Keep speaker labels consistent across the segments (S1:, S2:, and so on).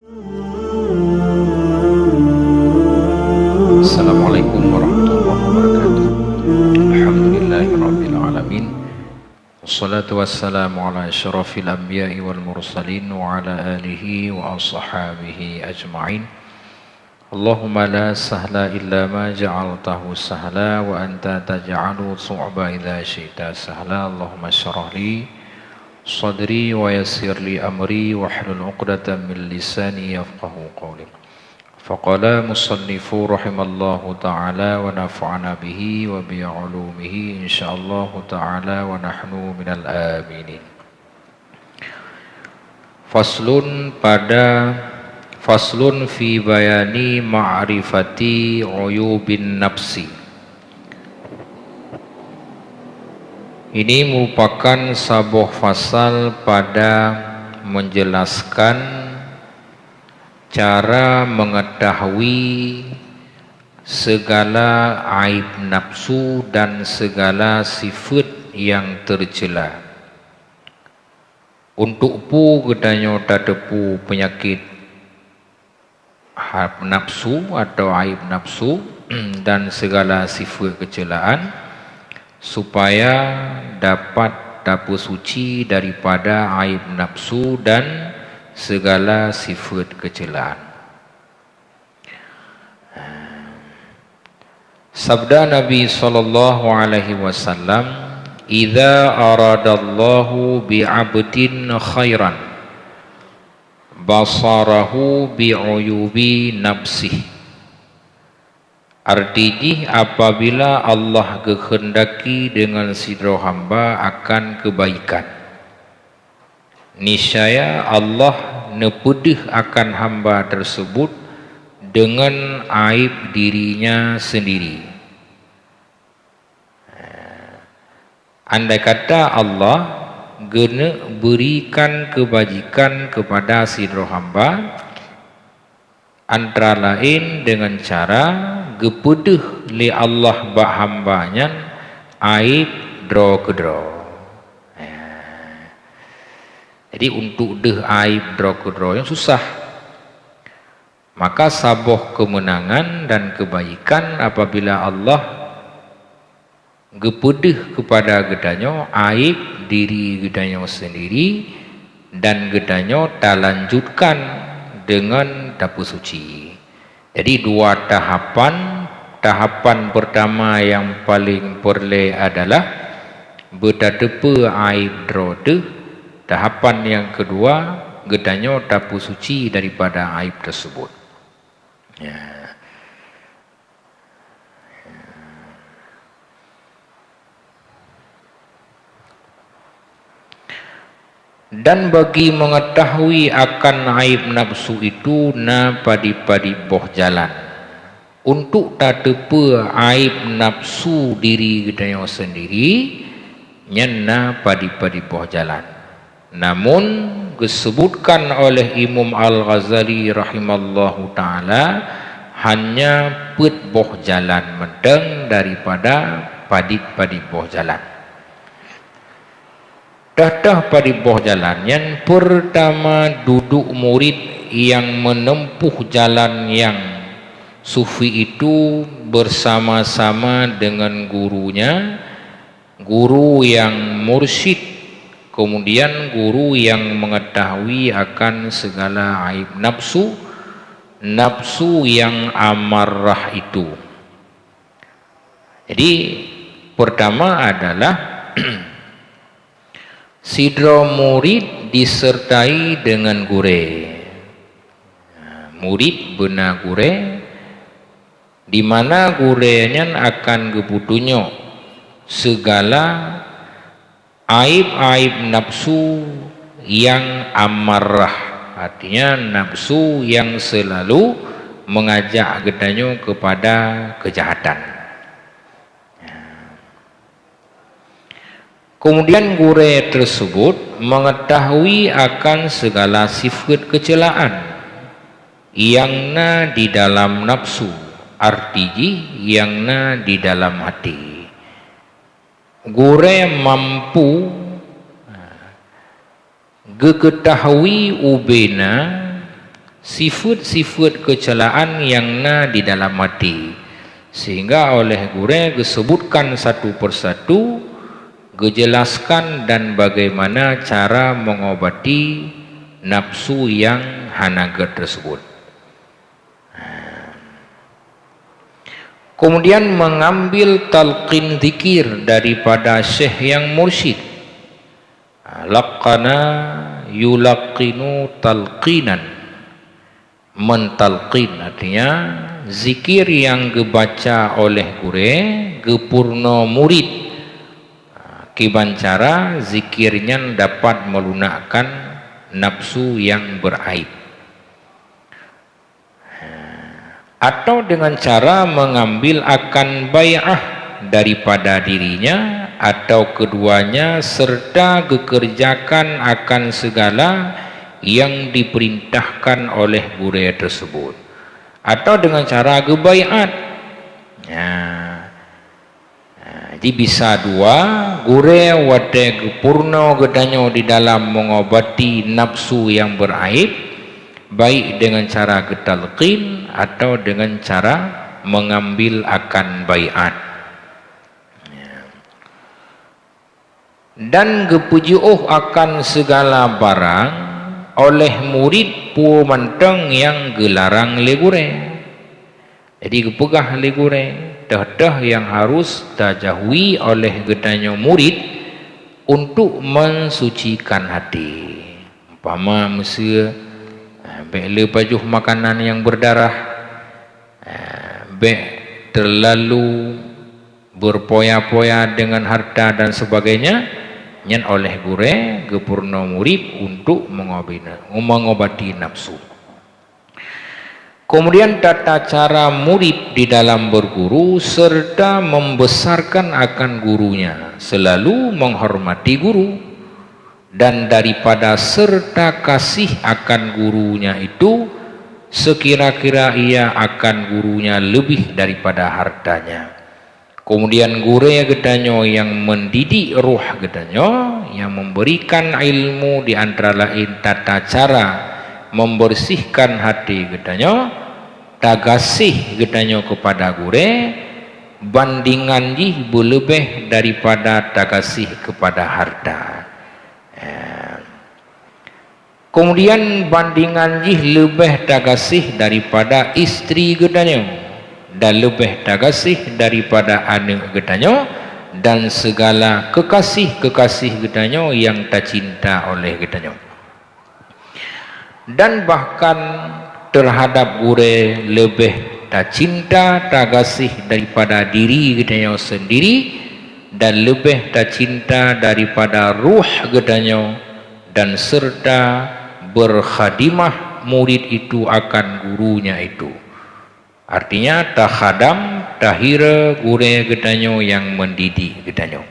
S1: Assalamualaikum warahmatullahi wabarakatuh. Alhamdulillahirabbil alamin. Wassalatu wassalamu ala asyrafil anbiya'i wal mursalin wa ala alihi wa ashabihi ajma'in. Allahumma la sahla illa ma ja'altahu sahla wa anta taj'alu su'ba idza syi'ta sahla. Allahumma shrah li sadri wa yassir li amri wa hlul 'uqdatam min lisani yafqahu qawli. Faqala musannifu rahimallahu ta'ala wa nafa'ana bihi wa bi'ulumihi insyaallahu ta'ala wa nahnu minal aminin. Faslun fi bayani ma'rifati uyubin nafsi. Ini merupakan sebuah fasal pada menjelaskan cara mengetahui segala aib nafsu dan segala sifat yang tercela. Untuk pu gedanyo tadepu penyakit nafsu atau aib nafsu dan segala sifat kecelaan, supaya dapat dapat suci daripada aib nafsu dan segala sifat kecelaan. Sabda Nabi sallallahu alaihi wasallam, "Idza aradallahu bi'abdin khairan basarahu bi'uyubi nafsih." Artinya, apabila Allah kehendaki dengan sidro hamba akan kebaikan, niscaya Allah nepedih akan hamba tersebut dengan aib dirinya sendiri. Andai kata Allah gena berikan kebajikan kepada sidro hamba, antara lain dengan cara gepedih li Allah bak hambanya aib dro kedro. Jadi untuk deh aib dro yang susah. Maka saboh kemenangan dan kebaikan apabila Allah gepedih kepada gedanyo aib diri gedanyo sendiri dan gedanyo talanjutkan dengan dapur suci. Jadi dua tahapan. Tahapan pertama yang paling perle adalah berdadepe aib dro deh. Tahapan yang kedua, gedanyo dapu suci daripada aib tersebut. Dan bagi mengetahui akan aib nafsu itu na padi-padi boh jalan. Untuk tadepe aib nafsu diri gedanyo sendiri, nyana padi-padi boh jalan. Namun disebutkan oleh Imam Al-Ghazali rahimallahu ta'ala, hanya pet boh jalan medeng daripada padit-padit boh jalan. Dah padi boh jalan yang pertama duduk murid yang menempuh jalan yang sufi itu bersama-sama dengan gurunya, guru yang mursyid, kemudian guru yang mengetahui akan segala aib nafsu, nafsu yang amarah itu. Jadi pertama adalah sidro murid disertai dengan gure. Murid benar gure, di mana gurenya akan gebutunyo segala aib-aib nafsu yang amarah, artinya nafsu yang selalu mengajak gedanyo kepada kejahatan. Kemudian gure tersebut mengetahui akan segala sifat kecelaan yang na di dalam nafsu, artinya yang na di dalam hati. Gure mampu geketahui ubena sifat-sifat kecelaan yang na di dalam hati, sehingga oleh gure disebutkan satu persatu, dijelaskan dan bagaimana cara mengobati nafsu yang hanaga tersebut. Kemudian mengambil talqin zikir daripada syekh yang mursyid. Laqana yulaqinu talqinan, mentalqin artinya zikir yang dibaca oleh gure gepurno murid, kibancara zikirnya dapat melunakkan nafsu yang beraib, atau dengan cara mengambil akan bai'ah daripada dirinya atau keduanya, serta dikerjakan akan segala yang diperintahkan oleh guru tersebut, atau dengan cara gebaiat. Jadi bisa dua, guru wate gepurno gedanyo di dalam mengobati nafsu yang beraib, baik dengan cara getalqin atau dengan cara mengambil akan baiat. Dan gepujuh akan segala barang oleh murid pu manteng yang gelarang legure. Jadi gepegah legure dah yang harus tajauhi oleh gedanyo murid untuk mensucikan hati. Umpama mesti bek pajuh makanan yang berdarah, bek terlalu berpoya-poya dengan harta dan sebagainya, nyen oleh gure gepurno murid untuk mengobati nafsu. Kemudian tata cara murid di dalam berguru serta membesarkan akan gurunya, selalu menghormati guru, dan daripada serta kasih akan gurunya itu sekira-kira ia akan gurunya lebih daripada hartanya. Kemudian guru gedanyo yang mendidik ruh gedanyo, yang memberikan ilmu di antara lain tata cara membersihkan hati gedanyo, tagasih gedanyo kepada guru bandingan jih berlebih daripada tagasih kepada harta. Kemudian bandingan jih lebih tagasih daripada istri gedanyo, dan lebih tagasih daripada anak gedanyo, dan segala kekasih-kekasih gedanyo yang tak cinta oleh gedanyo. Dan bahkan terhadap gure lebih tak cinta, tagasih daripada diri gedanyo sendiri, dan lebih tak cinta daripada ruh gedanyo, dan serta berkhadimah murid itu akan gurunya itu. Artinya takhadam tahira gure gedanyo yang mendidik gedanyo.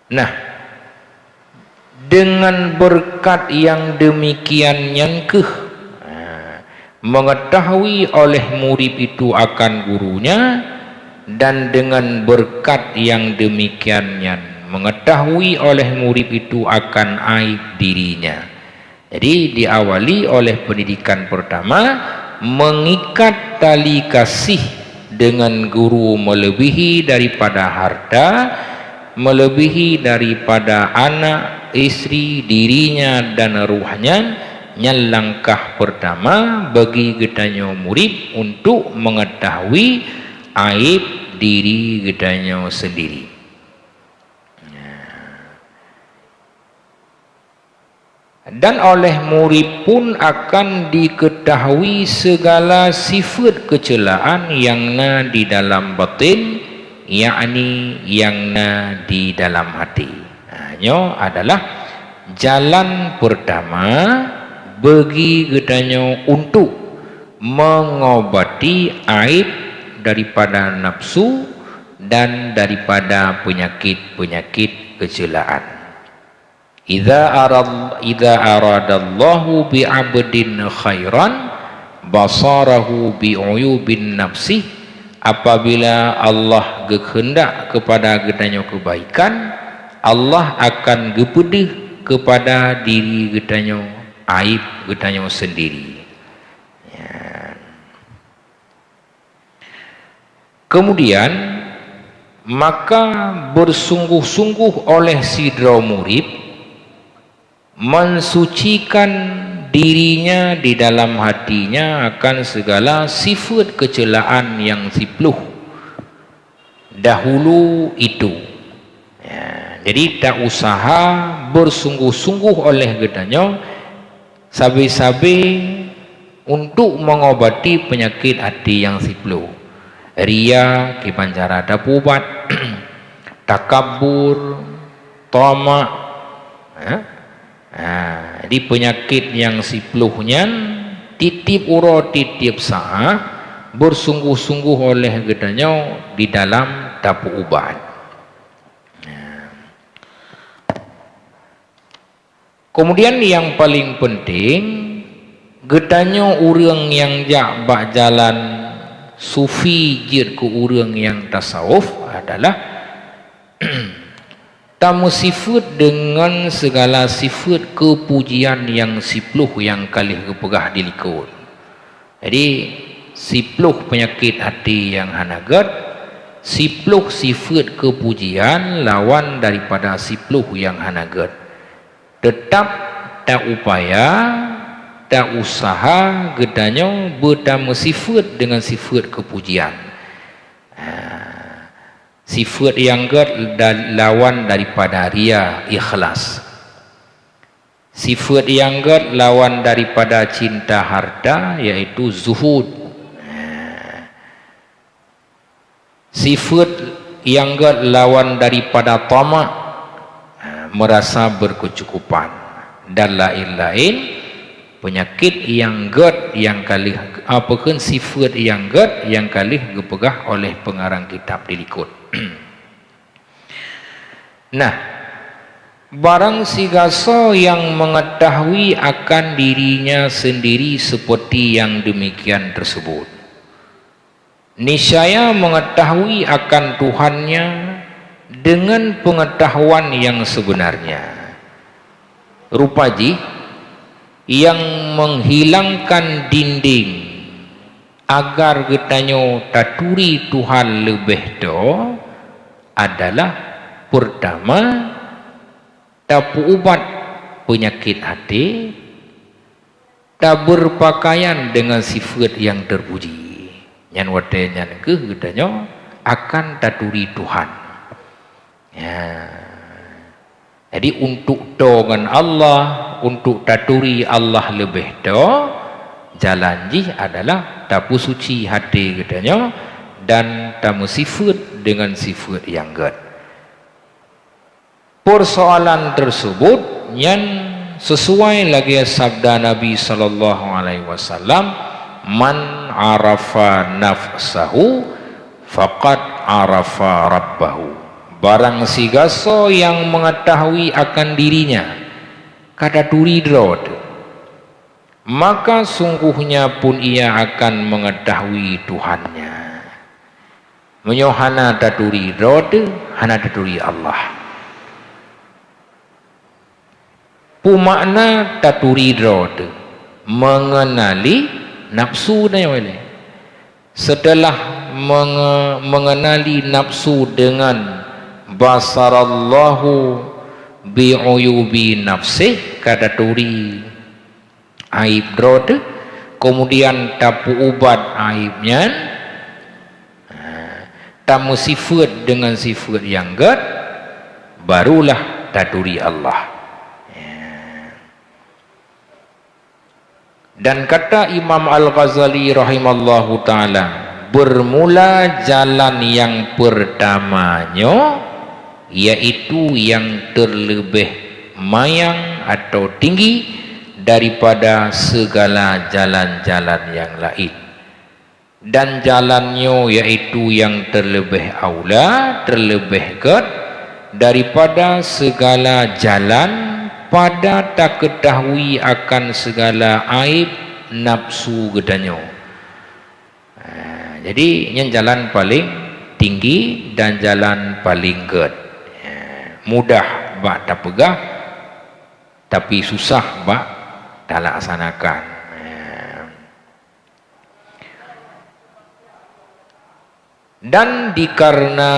S1: Nah, dengan berkat yang demikian nyangkeh mengetahui oleh murid itu akan gurunya, dan dengan berkat yang demikian mengetahui oleh murid itu akan aib dirinya. Jadi diawali oleh pendidikan pertama, mengikat tali kasih dengan guru melebihi daripada harta, melebihi daripada anak, istri, dirinya dan ruhnya. Yang langkah pertama bagi gedanyo murid untuk mengetahui aib diri gedanyo sendiri. Dan oleh murid pun akan diketahui segala sifat kecelaan yang na di dalam batin, yakni yang na di dalam hati. Nyo adalah jalan pertama bagi gedanyo untuk mengobati aib daripada nafsu dan daripada penyakit-penyakit kecelaan. Idza aradallahu bi'abdin khairan basarahu bi'uyubin nafsi. Apabila Allah berkehendak kepada gedanyo kebaikan, Allah akan gepedih kepada diri gedanyo aib gedanyo sendiri. Kemudian maka bersungguh-sungguh oleh sidra murid mensucikan dirinya di dalam hatinya akan segala sifat kecelaan yang 10 dahulu itu. Ya, jadi tak usaha bersungguh-sungguh oleh gedanya sabi-sabi untuk mengobati penyakit hati yang 10. Ria kipancara dapubat, takabur, tamak, di penyakit yang 10-nya titip uro titip sah bersungguh-sungguh oleh gedanya di dalam dapu ubat. Kemudian yang paling penting gedanya urang yang jak jalan sufi jir ke urang yang tasawuf adalah tamu sifat dengan segala sifat kepujian yang 10 yang kalih kepegah dilikut. Jadi 10 penyakit hati yang hanagat, 10 sifat kepujian lawan daripada 10 yang hanagat. Tetap tak upaya, tak usaha gedanya bertamu sifat dengan sifat kepujian. Sifat yang lawan daripada ria, ikhlas. Sifat yang lawan daripada cinta harta, yaitu zuhud. Sifat yang lawan daripada tamak, merasa berkecukupan. Dan lain-lain penyakit yang yang kalih apakah sifat yang kalih gepegah oleh pengarang kitab dilikut. Nah, barang sigaso yang mengetahui akan dirinya sendiri seperti yang demikian tersebut, niscaya mengetahui akan Tuhannya dengan pengetahuan yang sebenarnya. Rupaji yang menghilangkan dinding agar getanyo taturi Tuhan lebih do adalah pertama tapu ubat penyakit hati, tak berpakaian dengan sifat yang terpuji. Yang wadanya ke getanyo akan taturi Tuhan. Ya. Jadi untuk dengan Allah, untuk taturi Allah lebih do, jalan jih adalah tapu suci hati katanya dan tamu sifat dengan sifat yang gad. Persoalan tersebut yang sesuai lagi sabda Nabi sallallahu alaihi wasallam, man arafa nafsahu faqad arafa rabbahu. Barang sigaso yang mengetahui akan dirinya kada turi drod, maka sungguhnya pun ia akan mengetahui Tuhannya. Menyohana taturi drod, hana taturi Allah. Pumakna taturi drod, mengenali nafsu na wale. Setelah mengenali nafsu dengan basarallahu bi'uyubi nafsih, kada turi aib drod, kemudian tapu ubat aibnya, tamu sifat dengan sifat yang gad, barulah taturi Allah. Dan kata Imam Al-Ghazali rahimallahu ta'ala, bermula jalan yang pertamanya yaitu yang terlebih mayang atau tinggi daripada segala jalan-jalan yang lain, dan jalannya yaitu yang terlebih aula, terlebih gad daripada segala jalan pada tak ketahui akan segala aib nafsu gedanyo. Jadi yang jalan paling tinggi dan jalan paling gad, mudah bak tak pegah, tapi susah bak tak laksanakan. Dan dikarena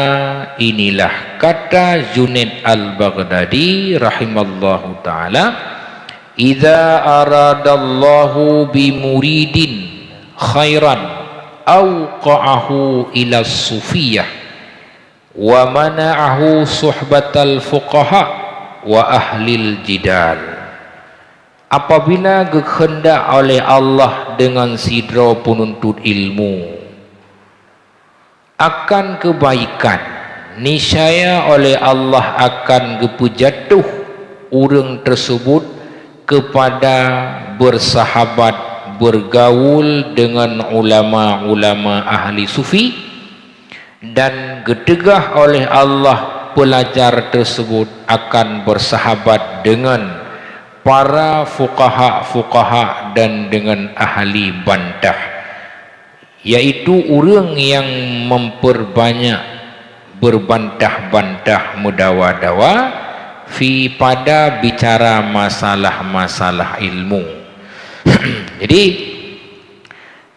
S1: inilah kata Junaid al-Baghdadi rahimallahu ta'ala, idza aradallahu bimuridin khairan awqa'ahu ila sufiyah wa mana'ahu suhbatal fuqaha wa ahlil jidal. Apabila kehendak oleh Allah dengan sidra penuntut ilmu akan kebaikan, niscaya oleh Allah akan gepejatuh orang tersebut kepada bersahabat, bergaul dengan ulama-ulama ahli sufi, dan getegah oleh Allah pelajar tersebut akan bersahabat dengan para fuqaha dan dengan ahli bantah, yaitu orang yang memperbanyak berbantah-bantah mudawa-dawa pada bicara masalah-masalah ilmu. Jadi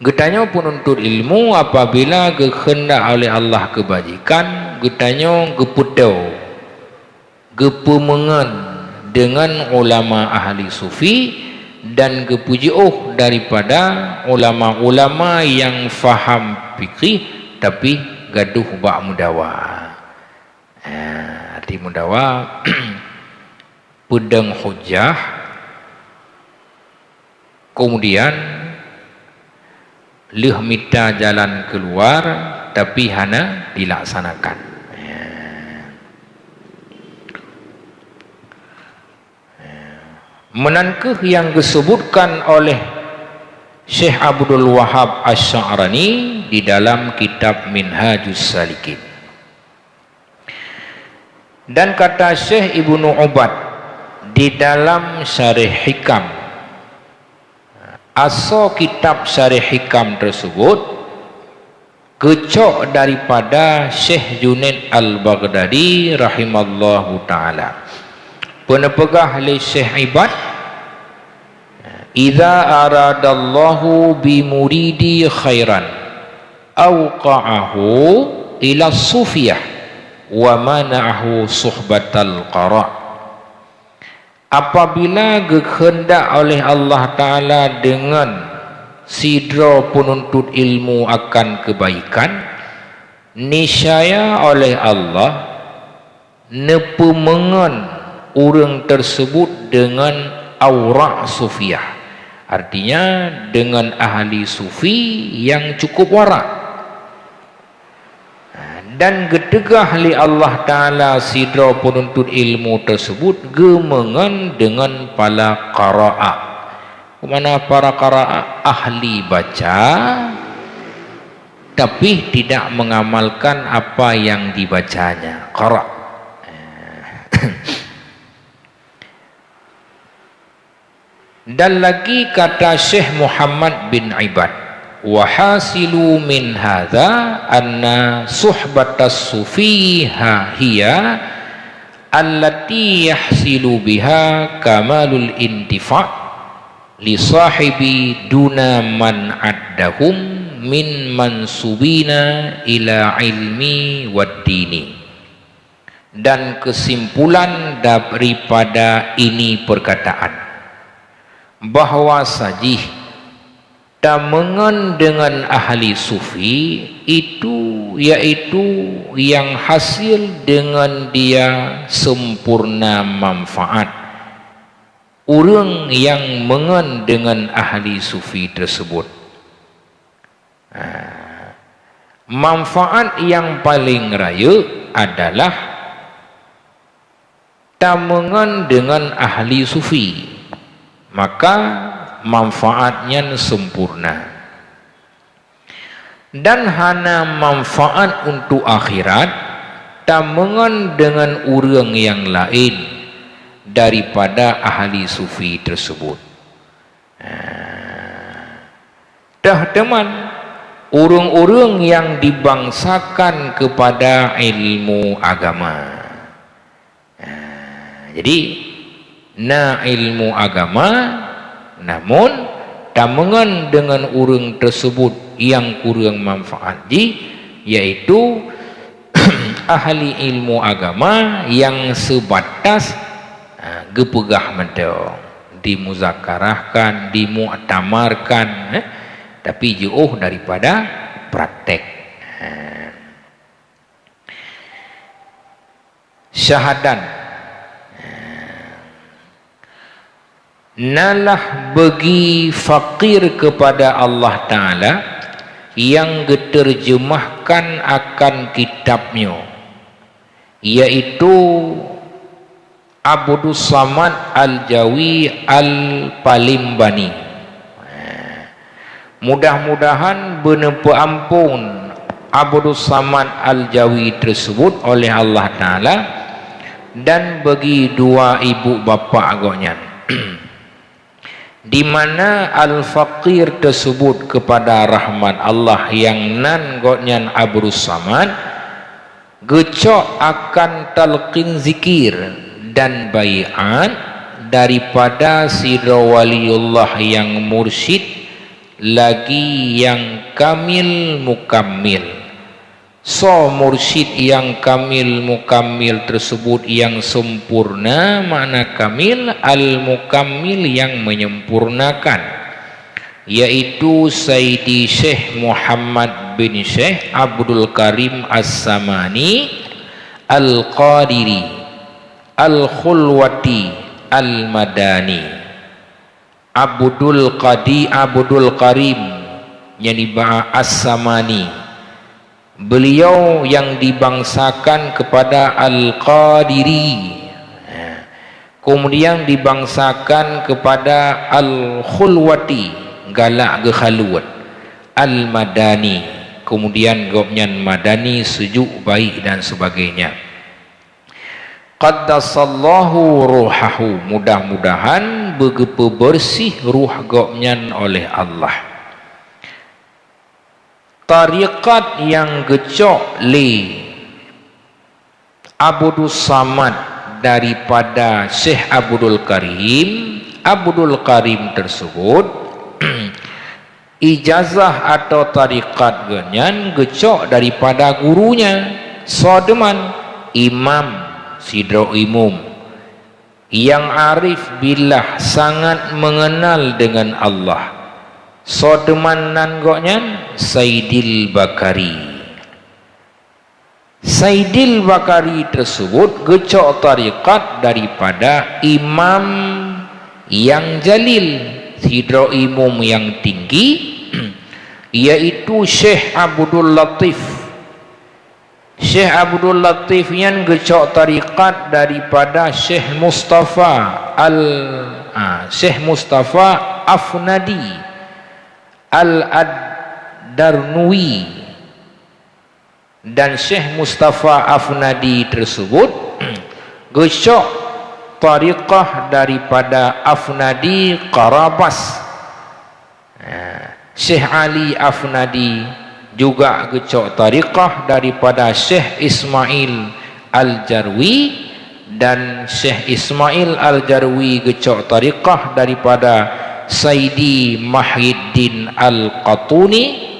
S1: getanya penuntut ilmu apabila kehendak oleh Allah kebajikan, getanya geputau gepemengan dengan ulama ahli sufi dan kepujiuh daripada ulama-ulama yang faham fikih tapi gaduh bak mudawa. Arti mudawa pedang hujah, kemudian leh minta jalan keluar tapi hana dilaksanakan. Menangkah yang disebutkan oleh Syekh Abdul Wahab Asy-Sya'rani di dalam kitab Minhajus Salikin. Dan kata Syekh Ibnu Ubad di dalam Syarih Hikam, asal kitab Syarih Hikam tersebut kecok daripada Syekh Junaid al-Baghdadi rahimallahu ta'ala. Penepegah li Syekh Ibad, idza aradallahu bimuridi khairan awqa'ahu ila sufiyah wa mana'ahu suhbatal qara. Apabila kehendak oleh Allah Ta'ala dengan sidra penuntut ilmu akan kebaikan, niscaya oleh Allah nepemengan orang tersebut dengan aurak sufiyah, artinya dengan ahli sufi yang cukup warak, dan getegah li Allah Ta'ala sidra penuntut ilmu tersebut gemengan dengan para qara'a. Mana para qara'a? Ahli baca tapi tidak mengamalkan apa yang dibacanya, qara'. Dan lagi kata Syekh Muhammad bin Ibad, wa hasilu min hadza anna suhbatas sufiha hiya allati yahsilu biha kamalul intifa' li sahibi duna man addahum min mansubina ila ilmi wad dini. Dan kesimpulan daripada ini perkataan bahawa sajih tamengan dengan ahli sufi itu yaitu yang hasil dengan dia sempurna manfaat. Orang yang mengen dengan ahli sufi tersebut, manfaat yang paling raya adalah tamengan dengan ahli sufi, maka manfaatnya sempurna. Dan hana manfaat untuk akhirat tamengan dengan orang yang lain daripada ahli sufi tersebut. Dah teman, orang-orang yang dibangsakan kepada ilmu agama. Jadi ilmu agama, namun tamengan dengan orang tersebut yang kurang manfaat, yaitu ahli ilmu agama yang sebatas gepegah medong, dimuzakarahkan, dimu'tamarkan, tapi jauh daripada praktek. Syahadan nalah bagi fakir kepada Allah Ta'ala yang diterjemahkan akan kitabnya, yaitu Abdus Samad Al-Jawi Al-Palimbani. Mudah-mudahan benepa ampun Abdus Samad Al-Jawi tersebut oleh Allah Ta'ala dan bagi dua ibu bapa agaknya, di mana al-faqir tersebut kepada rahmat Allah yang nan gotnyan Abdus Samad gecok akan talqin zikir dan bai'at daripada sidra waliullah yang mursyid lagi yang kamil mukammil. So mursyid yang kamil mukammil tersebut yang sempurna, makna kamil, al mukammil yang menyempurnakan, yaitu Sayyidi Syekh Muhammad bin Syekh Abdul Karim As-Samani Al-Qadiri Al-Khulwati Al-Madani. Abdul Karim yang dibaca As-Samani, beliau yang dibangsakan kepada Al-Qadiri, kemudian dibangsakan kepada Al-Khulwati, galak ke khaluat, Al-Madani, kemudian gopnyan Madani, sejuk, baik dan sebagainya. Qaddasallahu ruhahu, mudah-mudahan begitu bersih ruh gopnyan oleh Allah. Tariqat yang gecok li Abdus Samad daripada Syekh Abdul Karim tersebut ijazah atau tariqat genyan gecok daripada gurunya Sodeman Imam Sidro Imum yang arif billah, sangat mengenal dengan Allah. Sodeman nan goknyan Saidil Bakari. Saidil Bakari tersebut gecok tariqat daripada imam yang jalil, sidro imum yang tinggi, yaitu Syekh Abdul Latif. Syekh Abdul Latif yang gecok tariqat daripada Syekh Mustafa Afnadi Al-Ad-Darnui, dan Syekh Mustafa Afnadi tersebut gecok tariqah daripada Afnadi Qarabas. Syekh Ali Afnadi juga gecok tariqah daripada Syekh Ismail Al-Jarwi, dan Syekh Ismail Al-Jarwi gecok tariqah daripada Sayyidi Mahiddin Al-Qatuni.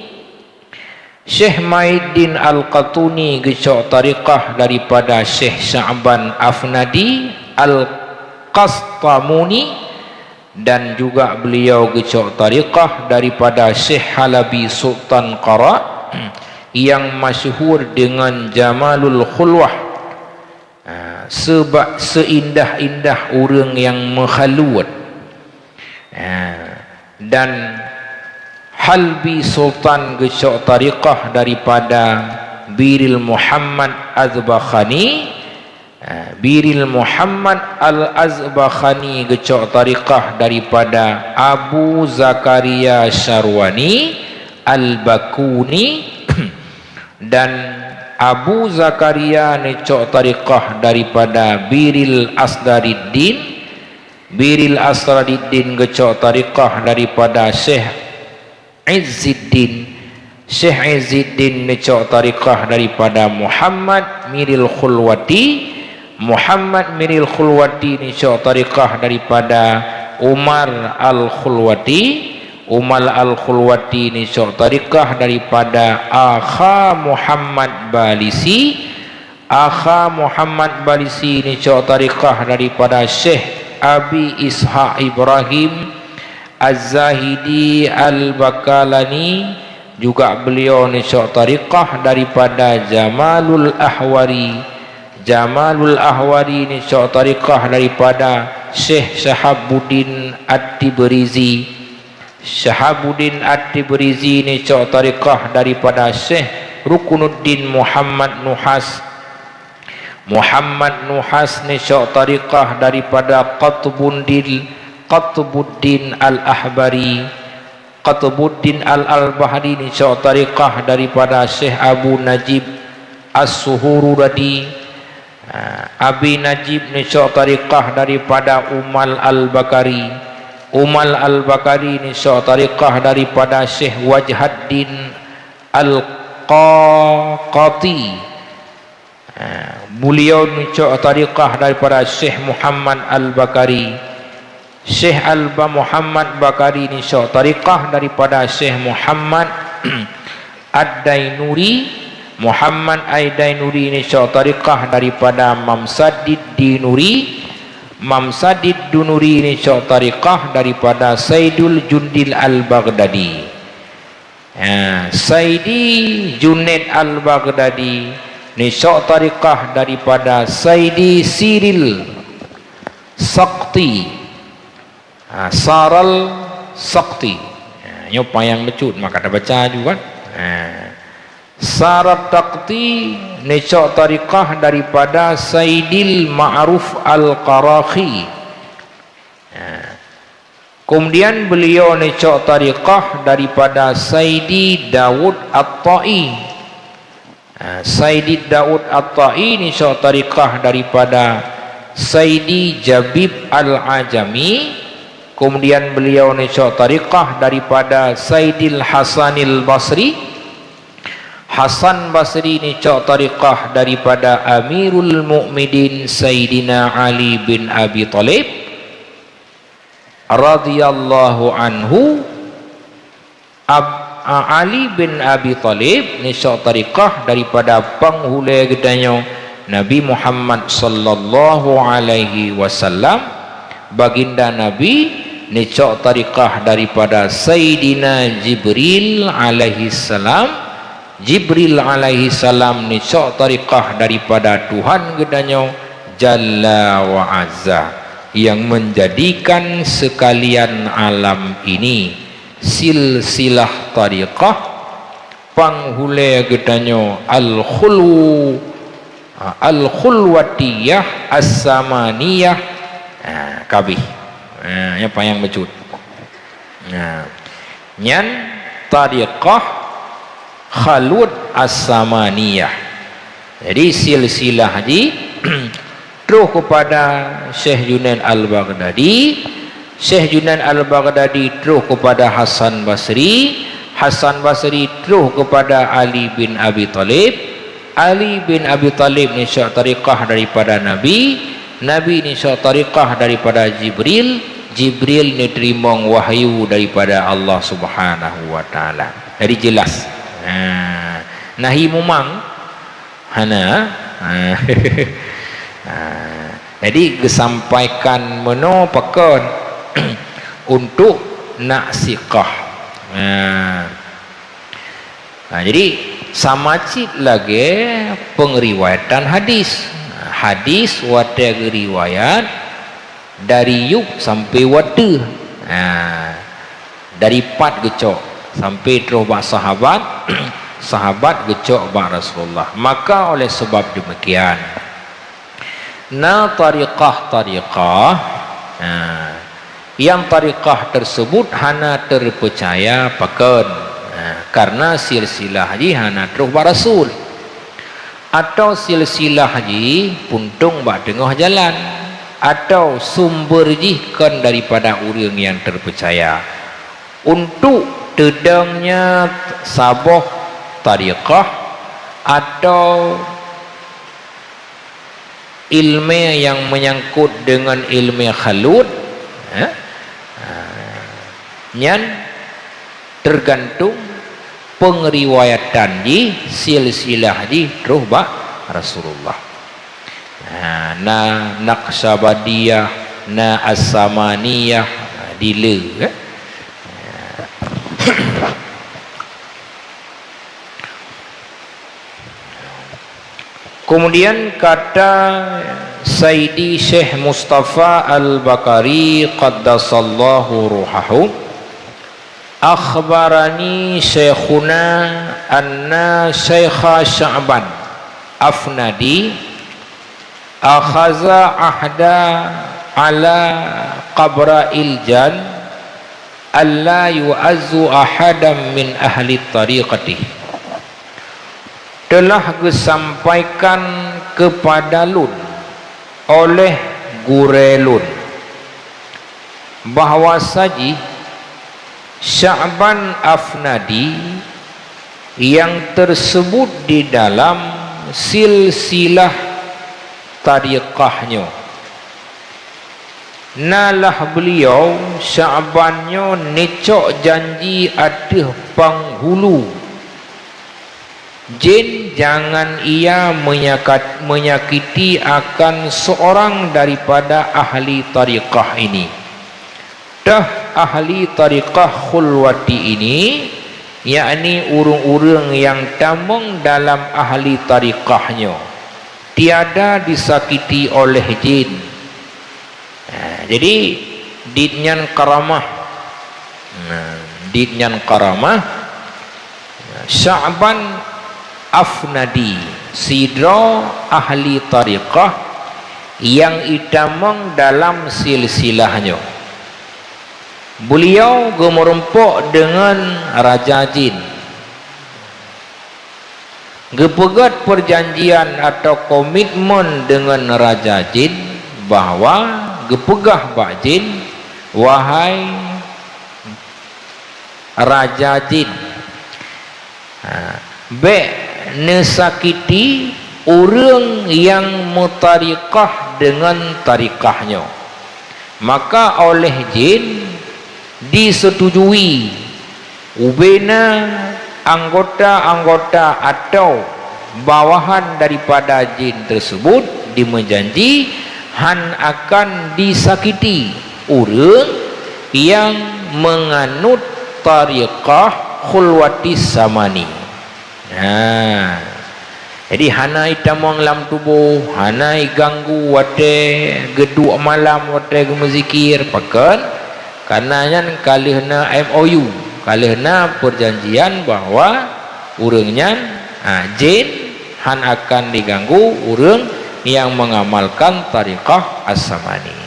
S1: Syekh Mahiddin Al-Qatuni gecok tariqah daripada Syekh Sya'ban Afnadi Al-Qastamuni, dan juga beliau gecok tariqah daripada Syekh Halabi Sultan Qara yang masyhur dengan Jamalul Khulwah, sebab seindah-indah orang yang menghaluat. Dan Halbi Sultan gecok tariqah daripada Biril Muhammad Az-Bakhani. Biril Muhammad Al-Azbakhani gecok tariqah daripada Abu Zakaria Syarwani Al-Bakuni, dan Abu Zakaria gecok tariqah daripada Biril Asdariddin. Biril Asdariddin gecok tariqah daripada Syekh Izzuddin. Syekh Izzuddin gecok tariqah daripada Muhammad Miril Khulwati. Muhammad Miril Khulwati gecok tariqah daripada Umar Al-Khulwati. Umal Al-Khulwati ni syok tariqah daripada Akha Muhammad Balisi. Akha Muhammad Balisi ni syok tariqah daripada Syekh Abi Ishaq Ibrahim Az-Zahidi Al-Bakalani, juga beliau ni syok tariqah daripada Jamalul Ahwari. Jamalul Ahwari ni syok tariqah daripada Syekh Shahabuddin At-Tibrizi. Shahabuddin At-Tibrizi ni syok tariqah daripada Syekh Rukunuddin Muhammad Nuhas. Muhammad Nuhas ni syok tariqah daripada Qutbuddin Al-Ahbari. Qutbuddin Al-Bahri ni syok tariqah daripada Syekh Abu Najib As-Suhururadi. Abi Najib ni syok tariqah daripada Umal Al-Bakari. Umal Al-Bakari ni syok tariqah daripada Syekh Wajhaddin Al-Qaqati. Beliau ni syok tariqah daripada Syekh Muhammad Al-Bakari. Syekh Muhammad Bakari ni syok tariqah daripada Syekh Muhammad Ad-Dainuri. Muhammad Ad-Dainuri ni syok tariqah daripada Mamsadid Dinuri. Mamsadid Dunuri ni syok tariqah daripada Saidul Jundil Al-Baghdadi. Saidi Junaid Al-Baghdadi ni syok tariqah daripada Saidi Siril Sakti. Saral Sakti. Nyo payang lecut maka ada baca juga. Sarat Taqti ni syok tariqah daripada Saidil Ma'ruf Al-Qarakhi. Kemudian beliau ni syok tariqah daripada Saidi Daud At-Ta'i. Saidi Daud At-Ta'i ni syok tariqah daripada Saidi Jabib Al-Ajami. Kemudian beliau ni syok tariqah daripada Saidil Hasanil Basri. Hasan Basri ni syok tariqah daripada Amirul Mukminin Sayyidina Ali bin Abi Thalib radhiyallahu anhu. Ali bin Abi Thalib ni syok tariqah daripada penghulu gedanya Nabi Muhammad sallallahu alaihi wasallam. Baginda Nabi ni syok tariqah daripada Sayyidina Jibril alaihi salam. Jibril alaihi salam ni syok tariqah daripada Tuhan gedanya Jalla wa Azza, yang menjadikan sekalian alam ini silsilah tariqah penghulu gedanya Al-Khulwatiyah As-Samaniyah. Kabih apa yang becut nyan tariqah Khalud As-Samaniyah. Jadi silsilah di terus kepada Syekh Junaid Al-Baghdadi. Syekh Junaid Al-Baghdadi terus kepada Hasan Basri. Hasan Basri terus kepada Ali bin Abi Thalib. Ali bin Abi Thalib ni syok tariqah daripada Nabi. Nabi ni syok tariqah daripada Jibril. Jibril ni terima wahyu daripada Allah Subhanahu wa taala. Jadi jelas. Nahi mumang hana. Jadi disampaikan meno pakon untuk nak siqah. Jadi sama cit lagi pengriwayatan hadis. Hadis wata riwayat dari yuk sampai wata. Dari pat gecok sampai terus bak sahabat. Sahabat gecok bak Rasulullah. Maka oleh sebab demikian tariqah yang tariqah tersebut hana terpercaya paken karena silsilah haji hana terus bak Rasul, atau silsilah haji puntung bak tengah jalan, atau sumber jihkan daripada orang yang terpercaya. Untuk tedangnya saboh tariqah atau ilmu yang menyangkut dengan ilmu khalud nyan tergantung pengriwayatan di silsilah di terus Rasulullah. Na Naqsabadiyah, na As-Samaniyah, dile Kemudian kata Sayyidi Syekh Mustafa Al-Bakari qaddasallahu ruhahu, akhbarani syekhuna anna Syekha Sya'ban Afnadi akhaza ahda ala qabra iljan alla yu'azzu ahadam min ahli tariqati, telah disampaikan kepada Lun oleh Gurelun bahawa saji Sya'ban Afnadi yang tersebut di dalam silsilah tariqahnya, nalah beliau Sya'bannya necok janji ada penghulu jin jangan ia menyakiti akan seorang daripada ahli tariqah ini. Dah ahli tariqah khulwati ini, yakni urang-urang yang tamung dalam ahli tariqahnya, tiada disakiti oleh jin. Jadi ditnyan karamah, ditnyan karamah Sya'ban Afnadi sidro ahli tariqah yang itamang dalam silsilahnya. Beliau gemerempok dengan Raja Jin, gepegat perjanjian atau komitmen dengan Raja Jin bahawa gepegah Pak Jin, wahai Raja Jin, nesakiti orang yang mutariqah dengan tariqahnya, maka oleh jin disetujui ubena anggota-anggota atau bawahan daripada jin tersebut dimenjanji han akan disakiti orang yang menganut tariqah khulwati samani. Jadi hanai tamang lam tubuh, hanai ganggu wate geduk malam wate gemezikir pakan, karenanya kalihna MOU, kalihna perjanjian bahawa urangnya jin han akan diganggu urang yang mengamalkan tariqah as-samani.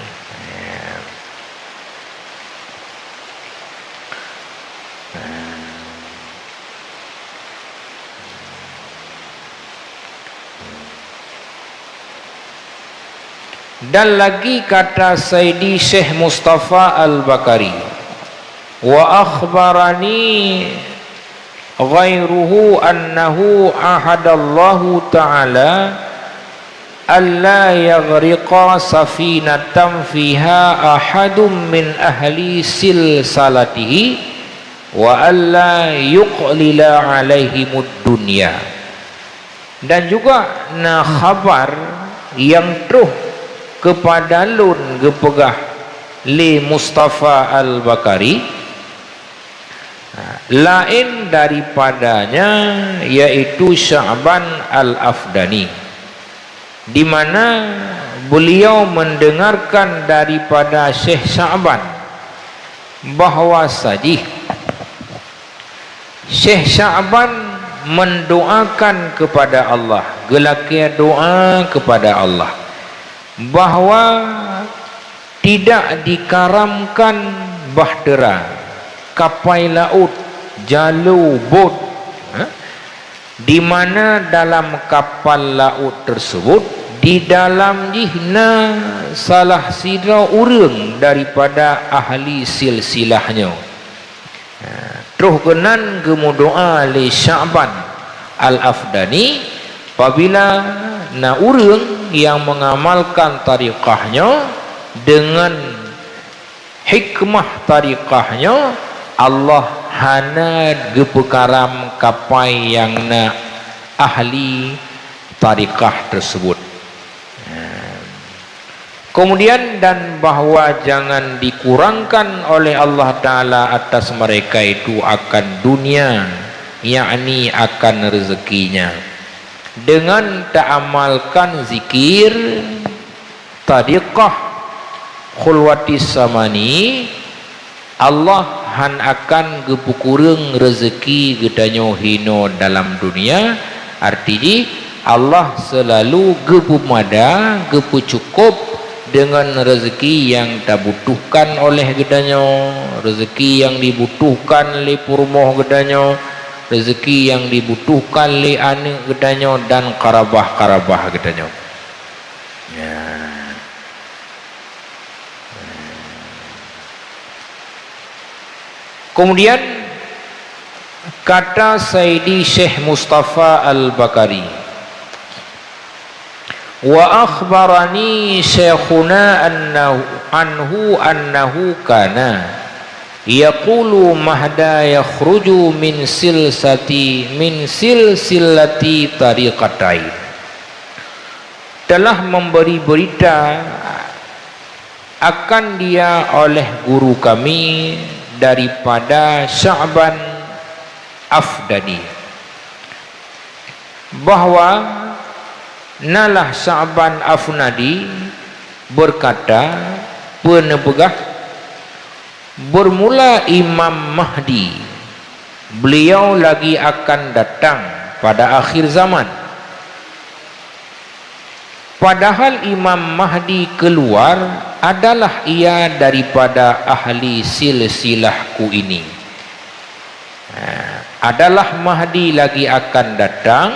S1: Dan lagi kata Sayyidi Syekh Mustafa Al-Bakari, wa akhbarani ghairuhu annahu ahadallahu ta'ala alla yaghriqa safinatan fiha ahadun min ahli silsalatihi wa alla yuqlila alaihimud dunya. Dan juga na khabar yang truh kepada Lun gepegah li Mustafa Al-Bakari lain daripadanya, yaitu Sya'ban Al-Afdani, di mana beliau mendengarkan daripada Syekh Sya'ban bahawa saji Syekh Sya'ban mendoakan kepada Allah, gelakia doa kepada Allah bahawa tidak dikaramkan bahtera kapai laut jalu bot, di mana dalam kapal laut tersebut di dalam jihna salah sidra urang daripada ahli silsilahnya. Terus kenan gemudoa li Sya'ban Al-Afdani apabila na urang yang mengamalkan tariqahnya dengan hikmah tariqahnya, Allah hana gepekaram kapai yang na ahli tariqah tersebut. Kemudian dan bahwa jangan dikurangkan oleh Allah Ta'ala atas mereka itu akan dunia, yakni akan rezekinya, dengan tak amalkan zikir tariqah khulwatis samani. Allah han akan gepukurung rezeki gedanyo hino dalam dunia. Artinya Allah selalu gepumada, gepucukup dengan rezeki yang tak butuhkan oleh gedanyo, rezeki yang dibutuhkan oleh purmoh gedanyo, rezeki yang dibutuhkan oleh anak gedanyo dan karabah-karabah gedanyo. Ya. Kemudian kata Sayyidi Syekh Mustafa Al-Bakari, wa akhbarani syekhuna annahu kana yaqulu mahda yakhruju min silsilati tariqatain. Telah memberi berita akan dia oleh guru kami daripada Sya'ban Afdani, bahwa nalah Sya'ban Afnadi berkata, penebegah bermula Imam Mahdi, beliau lagi akan datang pada akhir zaman. Padahal Imam Mahdi keluar adalah ia daripada ahli silsilahku ini. Adalah Mahdi lagi akan datang,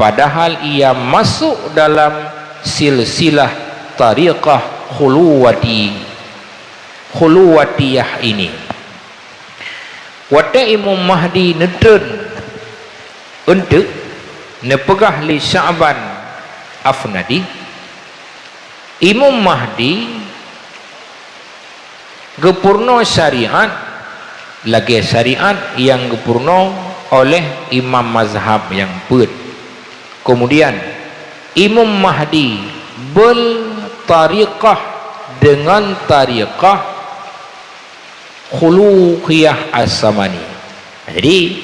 S1: padahal ia masuk dalam silsilah tariqah khuluwatiyah ini. Wata Imam Mahdi nedun untuk nepegah li Sya'ban Afnadi. Imam Mahdi gepurno syariat, lagi syariat yang gepurno oleh imam mazhab yang put. Kemudian Imam Mahdi bertariqah dengan tariqah khuluqiyah as-samani. Jadi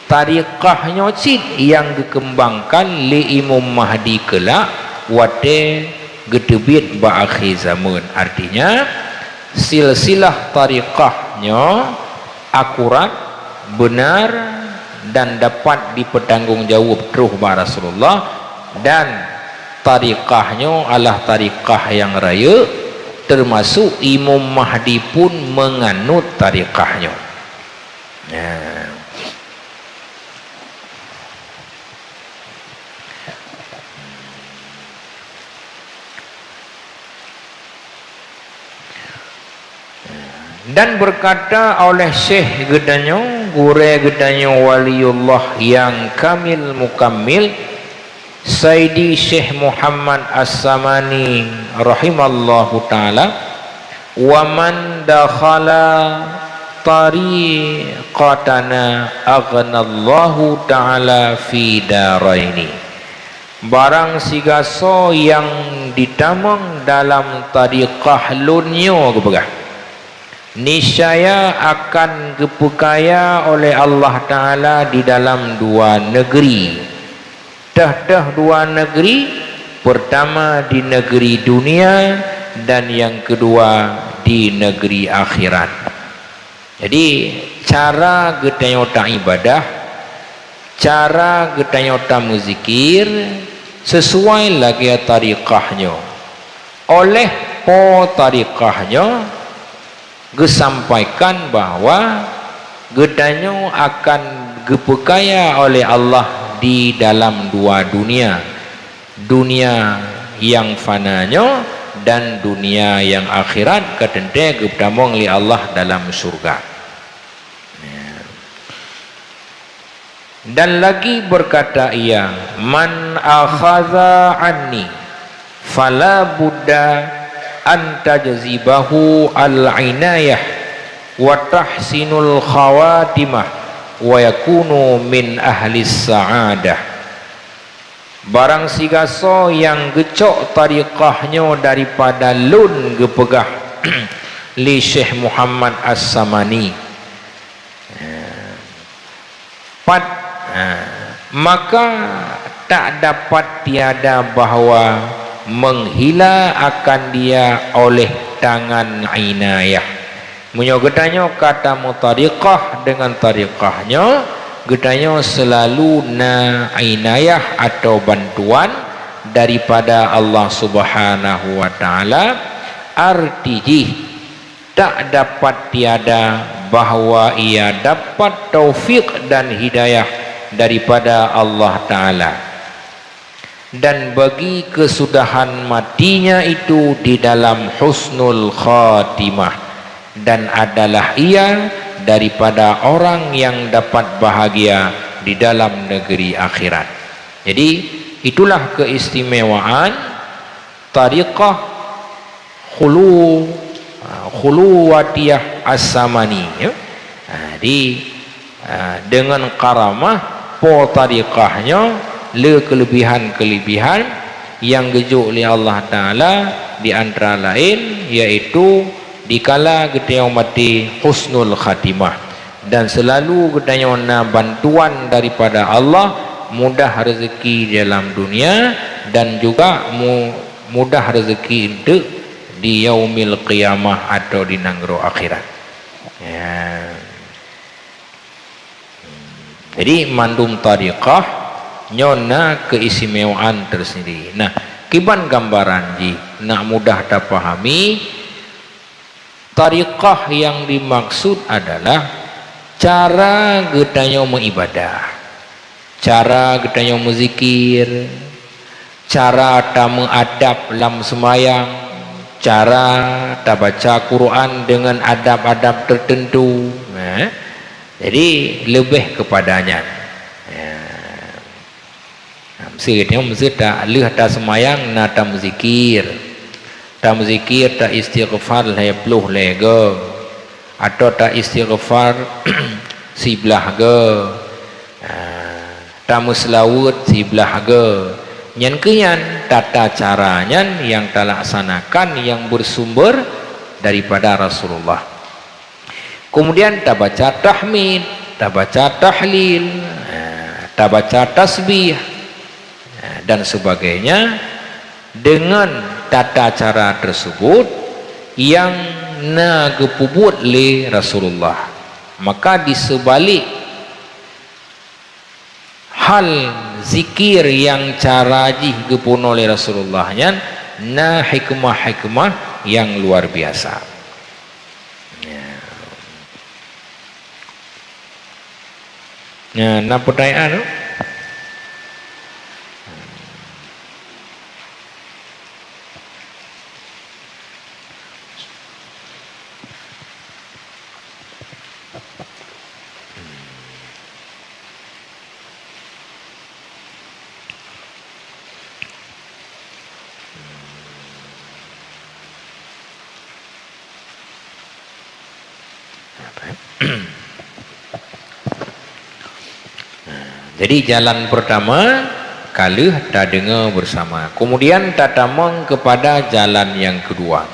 S1: tariqahnya cid yang dikembangkan li Imam Mahdi kelak wate gedebit ba'akhir zaman. Artinya silsilah tariqahnya akurat, benar dan dapat dipertanggungjawab terus ba Rasulullah, dan tariqahnya adalah tariqah yang raya, termasuk Imam Mahdi pun menganut tariqahnya. Dan berkata oleh Syekh gedanyo, gure gedanyo waliullah yang kamil mukammil, Sayyidi Syekh Muhammad As-Samani rahimallahu ta'ala, wa man dakhala tariqatana aghnallahu ta'ala fi daraini. Barang sigaso yang ditamang dalam tariqah lunyo kepegah, niscaya akan gepukaya oleh Allah Ta'ala di dalam dua negeri. Dah dua negeri, pertama di negeri dunia dan yang kedua di negeri akhirat. Jadi cara getanyota ibadah, cara getanyota muzikir sesuai lagi tariqahnya. Oleh po tariqahnya gesampaikan bahwa gedanyo akan gepekaya oleh Allah di dalam dua dunia, dunia yang fananya dan dunia yang akhirat, ketente geptamong li Allah dalam surga. Dan lagi berkata ia, man akhadha anni fala buddha anta jazibahu al-inayah wa tahsinul khawatimah wa yakunu min ahli sa'adah. Barang sigaso yang gecok tariqahnya daripada lun gepegah li Syekh Muhammad As-Samani maka tak dapat tiada bahawa menghila akan dia oleh tangan inayah. Munyo gedanya kata mutariqah dengan tariqahnya, gedanya selalu na inayah atau bantuan daripada Allah Subhanahu wa taala. Artinya tak dapat tiada bahawa ia dapat taufik dan hidayah daripada Allah taala. Dan bagi kesudahan matinya itu di dalam husnul khatimah, dan adalah ia daripada orang yang dapat bahagia di dalam negeri akhirat. Jadi itulah keistimewaan tariqah khuluwatiyah as-samani ya. Jadi dengan karamah po tariqahnya le kelebihan-kelebihan yang gejuk oleh Allah Ta'ala, di antara lain yaitu dikala kita mati husnul khatimah, dan selalu kita na bantuan daripada Allah, mudah rezeki dalam dunia dan juga mudah rezeki itu di yaumil qiyamah atau di nanggro akhirat ya. Jadi mandum tariqah nyona keistimewaan tersendiri. Nah, kiban gambaran ji nak mudah terpahami, tariqah yang dimaksud adalah cara getanya mengibadah, cara getanya menzikir, cara ta mengadab lam semayang, cara ta baca Quran dengan adab-adab tertentu. Jadi lebih kepadanya. Mesti tak leh tak semayang na tak menzikir, tak istighfar lepluh lego, atau tak istighfar siblah ge, tak muslawut siblah ge. Nyan kenyan tata caranya yang tak laksanakan yang bersumber daripada Rasulullah. Kemudian tak baca tahmid, tak baca tahlil, tak baca tasbih dan sebagainya dengan tata cara tersebut yang nagepubut le Rasulullah. Maka di sebalik hal zikir yang cara jih gepun oleh Rasulullahnya na hikmah-hikmah yang luar biasa. Nah, pertanyaan jadi jalan pertama kalau tak dengar bersama, kemudian tak tamang kepada jalan yang kedua.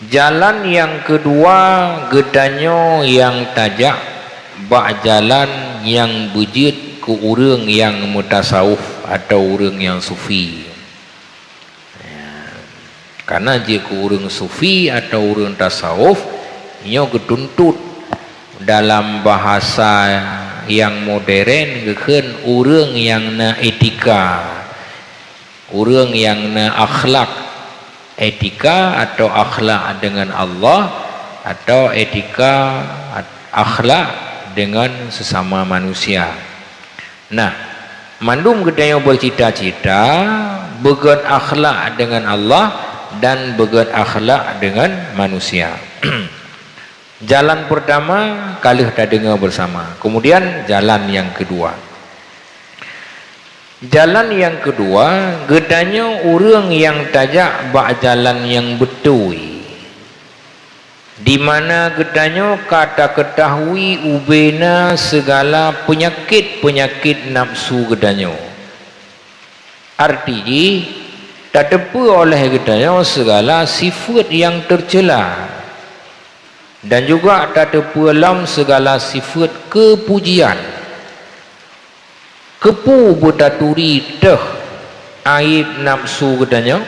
S1: Jalan yang kedua gedanyo yang tajak bak jalan yang bujit ke orang yang mutasawuf atau orang yang sufi. Karena jika orang sufi atau orang tasawuf nyo getuntut dalam bahasa yang modern geken orang yang na etika, orang yang na akhlak, etika atau akhlak dengan Allah atau etika akhlak dengan sesama manusia. Nah, mandum gedanya bercita-cita begat akhlak dengan Allah dan begat akhlak dengan manusia. Jalan pertama kalih tak dengar bersama. Kemudian jalan yang kedua. Jalan yang kedua gedanya orang yang tajak bak jalan yang betul. di mana getanyo kata ketahui ubena segala penyakit nafsu getanyo. Artinya tak tepu oleh getanyo segala sifat yang tercela, dan juga tak tepu dalam segala sifat kepujian. Kepu bertaturi teh aib nafsu getanyo,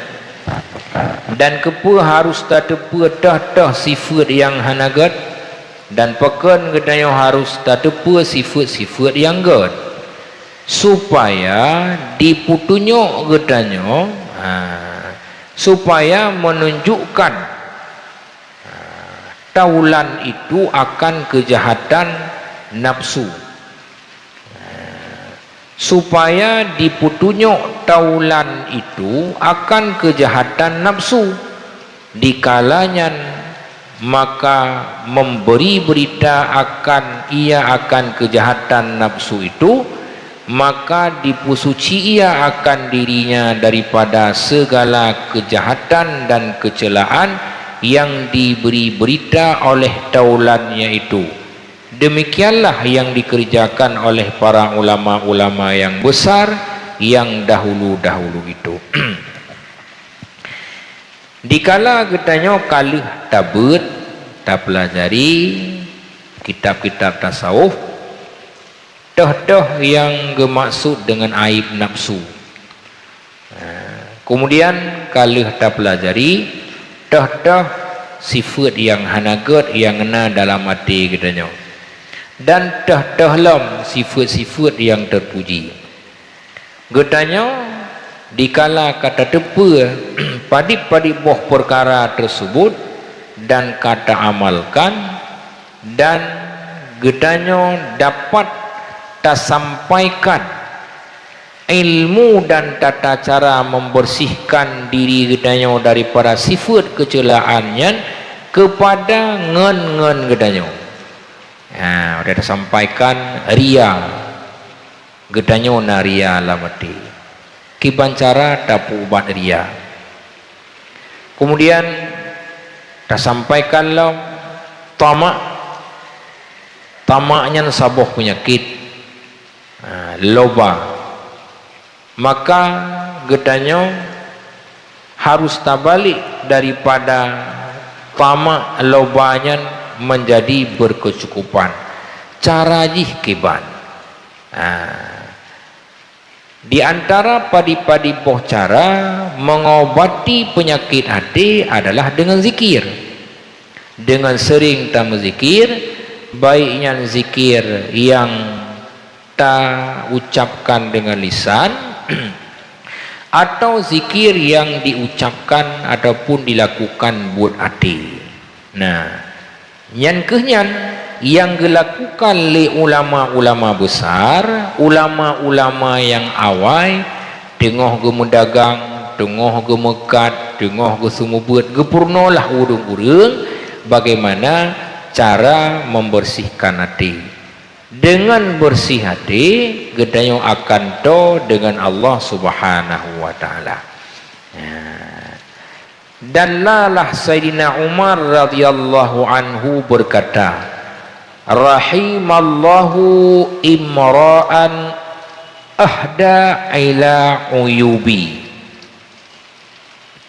S1: dan kepu harus tak tepu teh sifat yang hanagat, dan pekan getanyo harus tak tepu sifat-sifat yang god, supaya diputunyok getanyo supaya menunjukkan taulan itu akan kejahatan nafsu, supaya diputunyok taulan itu akan kejahatan nafsu dikalanya maka memberi berita akan kejahatan nafsu itu, maka dipusuci ia akan dirinya daripada segala kejahatan dan kecelaan yang diberi berita oleh taulannya itu. Demikianlah yang dikerjakan oleh para ulama-ulama yang besar yang dahulu-dahulu itu. Dikala getanyo kalih tabut tak pelajari kitab-kitab tasawuf, teh yang bermaksud dengan aib nafsu. Kemudian kalih tak pelajari teh sifat yang hanagat yang kena dalam hati getanyo, dan teh lam sifat-sifat yang terpuji. Getanyo dikala kata tepu padi boh perkara tersebut dan kata amalkan, dan getanyo dapat tak sampaikan ilmu dan tata cara membersihkan diri getanyo daripada sifat kecelaannya kepada ngen getanyo. Udah sampaikan ria getanyo na ria lamati kibancara tapu ubat ria. Kemudian tak sampaikan lam tamaknya sabuh penyakit loba, maka getanyo harus tabalik daripada tamak lobanya menjadi berkecukupan. Cara jih kiban. Di antara padi-padi boh cara mengobati penyakit hati adalah dengan zikir. Dengan sering tamu zikir, baiknya zikir yang kita ucapkan dengan lisan atau zikir yang diucapkan ataupun dilakukan buat hati. Nah, yang dilakukan oleh ulama-ulama besar, ulama-ulama yang awal, tengah gemedagang, tengah gemekat, tengah gesumubut, gepurnolah urung-urung bagaimana cara membersihkan hati. Dengan bersih hati getanyo akan to dengan Allah Subhanahu wa taala. Dan lalah Sayyidina Umar radhiyallahu anhu berkata, rahimallahu imra'an ahda ila uyubi.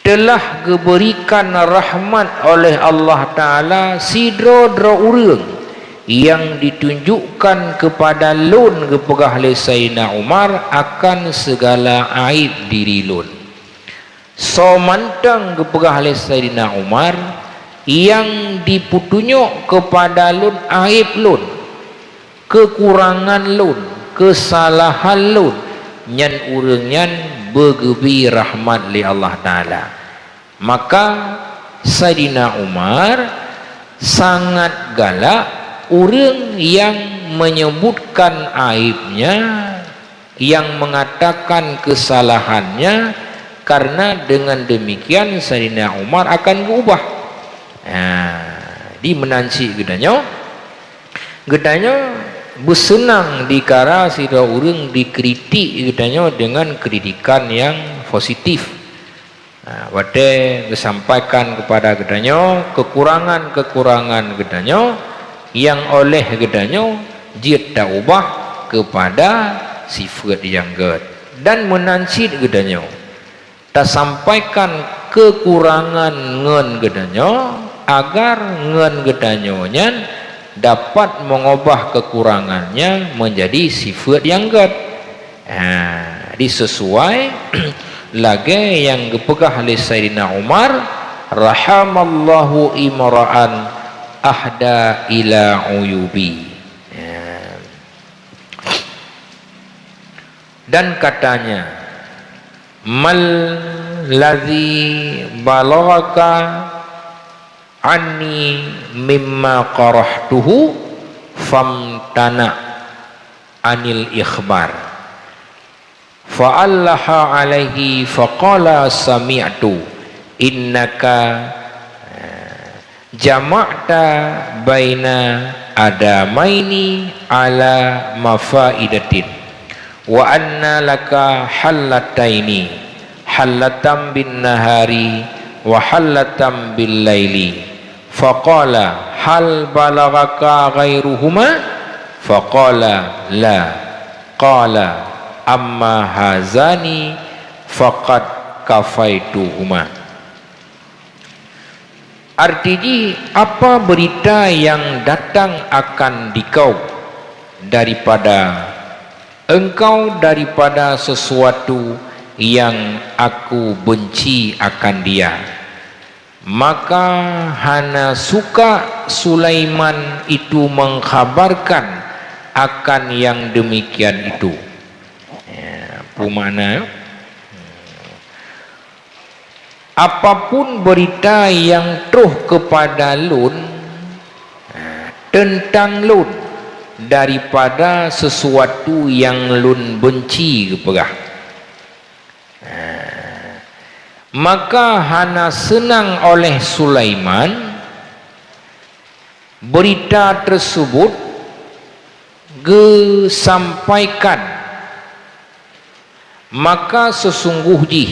S1: Telah diberikan rahmat oleh Allah taala sidro-dro urang yang ditunjukkan kepada lun kepegah oleh Sayyidina Umar akan segala aib diri lun. So mantang kepegah oleh Sayyidina Umar yang diputunyuk kepada lun aib lun, kekurangan lun, kesalahan lun, nyan urangnya bergebi rahmat li Allah Ta'ala. Maka Sayyidina Umar sangat galak orang yang menyebutkan aibnya, yang mengatakan kesalahannya, karena dengan demikian Sayyidina Umar akan berubah. Di menanci getanyo bersenang dikara sira urang dikritik getanyo dengan kritikan yang positif. Wate disampaikan kepada gedanyo kekurangan-kekurangan gedanyo yang oleh gedanyo dia tak ubah kepada sifat yang ged dan menansid gedanyo tak sampaikan kekurangan ngen gedanyo agar ngen gedanyo nya dapat mengubah kekurangannya menjadi sifat yang ged. Disesuai lagi yang dipegah oleh Sayyidina Umar, rahamallahu imra'an ahda ila uyubi. Dan katanya, mal ladzi balagaka anni mimma qarahtuhu famtana anil ikhbar fa'allaha alaihi faqala sami'tu innaka jama'ta baina adamaini ala mafaidatin wa anna laka hallataini hallatan bin nahari wa hallatan bil laili faqala hal balagaka ghairuhuma faqala la qala amma hazani faqad kafaituhuma. Artinya apa berita yang datang akan dikau daripada engkau daripada sesuatu yang aku benci akan dia, maka hana suka Sulaiman itu mengkhabarkan akan yang demikian itu. Mana apapun berita yang truh kepada lun tentang lun daripada sesuatu yang lun benci kepada, maka hana senang oleh Sulaiman berita tersebut disampaikan. Maka sesungguhnya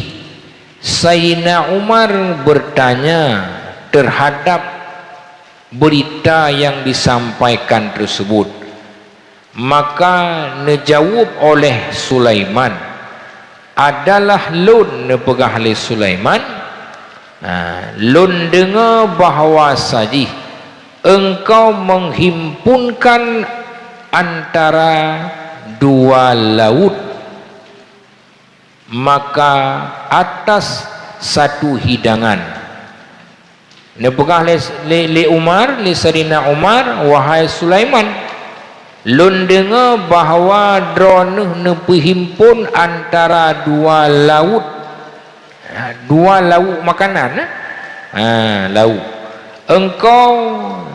S1: Sayyidina Umar bertanya terhadap berita yang disampaikan tersebut, maka dijawab oleh Sulaiman adalah lun nepegah oleh Sulaiman. Lun dengar bahawa saji engkau menghimpunkan antara dua laut, maka atas satu hidangan. Nepegah le Umar, le Sayyidina Umar, wahai Sulaiman, lun dengar bahawa droneh nepihimpun antara dua laut makanan. Laut engkau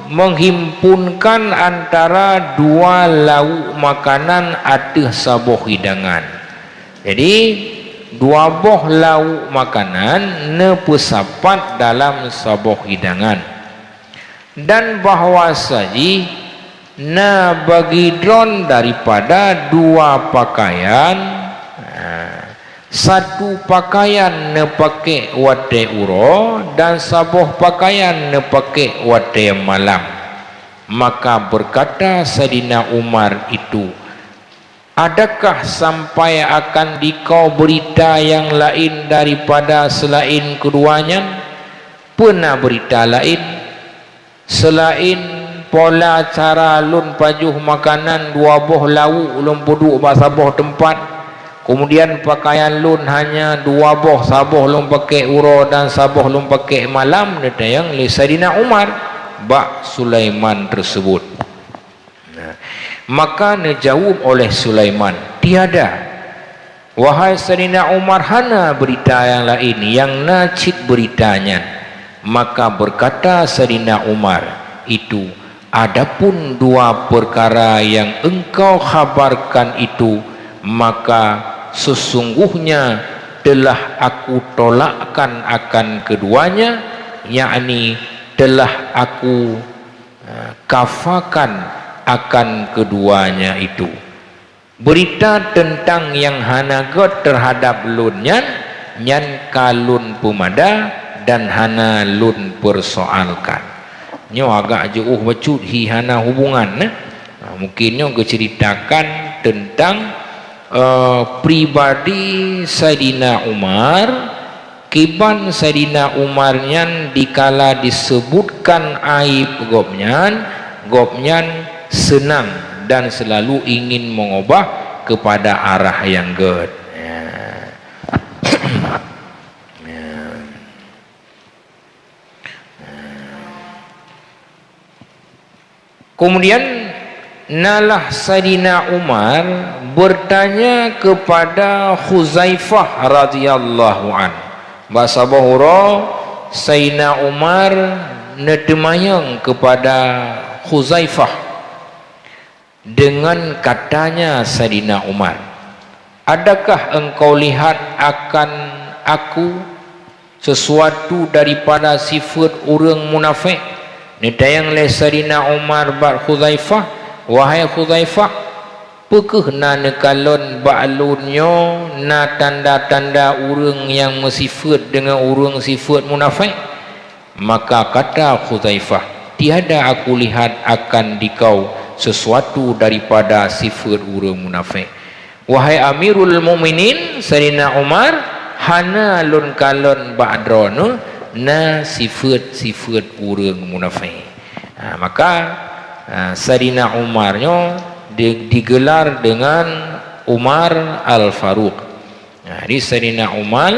S1: menghimpunkan antara dua lauk makanan atas sabuh hidangan. Jadi dua boh lauk makanan nepesapat dalam sabuh hidangan, dan bahawa saji na bagi dron daripada dua pakaian, satu pakaian ne pakai wate uro dan sabuh pakaian ne pakai wate malam. Maka berkata Sayyidina Umar itu, adakah sampai akan dikau berita yang lain daripada selain keduanya? Pernah berita lain selain pola cara lun pajuh makanan dua boh lauk lun puduk bahasa boh tempat, kemudian pakaian lun hanya dua boh sabuh lun pakai uro dan sabuh lun pakai malam. Yang li Sayyidina Umar bak Sulaiman tersebut. Maka dijawab oleh Sulaiman, tiada wahai Sayyidina Umar, hana berita yang lain yang nacit beritanya. Maka berkata Sayyidina Umar itu, adapun dua perkara yang engkau khabarkan itu, maka sesungguhnya telah aku tolakkan akan keduanya, yakni telah aku kafakan akan keduanya itu. Berita tentang yang hanagot terhadap lunyan nyan kalun pemada dan hana lun persoalkan. Nyo agak jauh becut hana hubungan. Mungkin nyo ceritakan tentang pribadi Saidina Umar, kiban Saidina Umar nyan dikala disebutkan aib gopnyan senang dan selalu ingin mengubah kepada arah yang good. Kemudian nalah Saidina Umar bertanya kepada Khuzaifah radhiyallahu an. Bahasa bahura Saidina Umar netemayang kepada Khuzaifah dengan katanya Saidina Umar, adakah engkau lihat akan aku sesuatu daripada sifat orang munafik? Nitayang le Saidina Umar bar Khuzaifah, wahai Khuzaifah, pekeh na nekalon ba'lunyo na tanda-tanda orang yang mesifat dengan orang sifat munafik? Maka kata Khuzaifah, tiada aku lihat akan dikau sesuatu daripada sifat orang munafik. Wahai Amirul Mukminin Saidina Umar, hana lun kalon ba'drono na sifat-sifat orang munafik. Maka Saidina Umarnya digelar dengan Umar Al-Faruq. Jadi Saidina Umar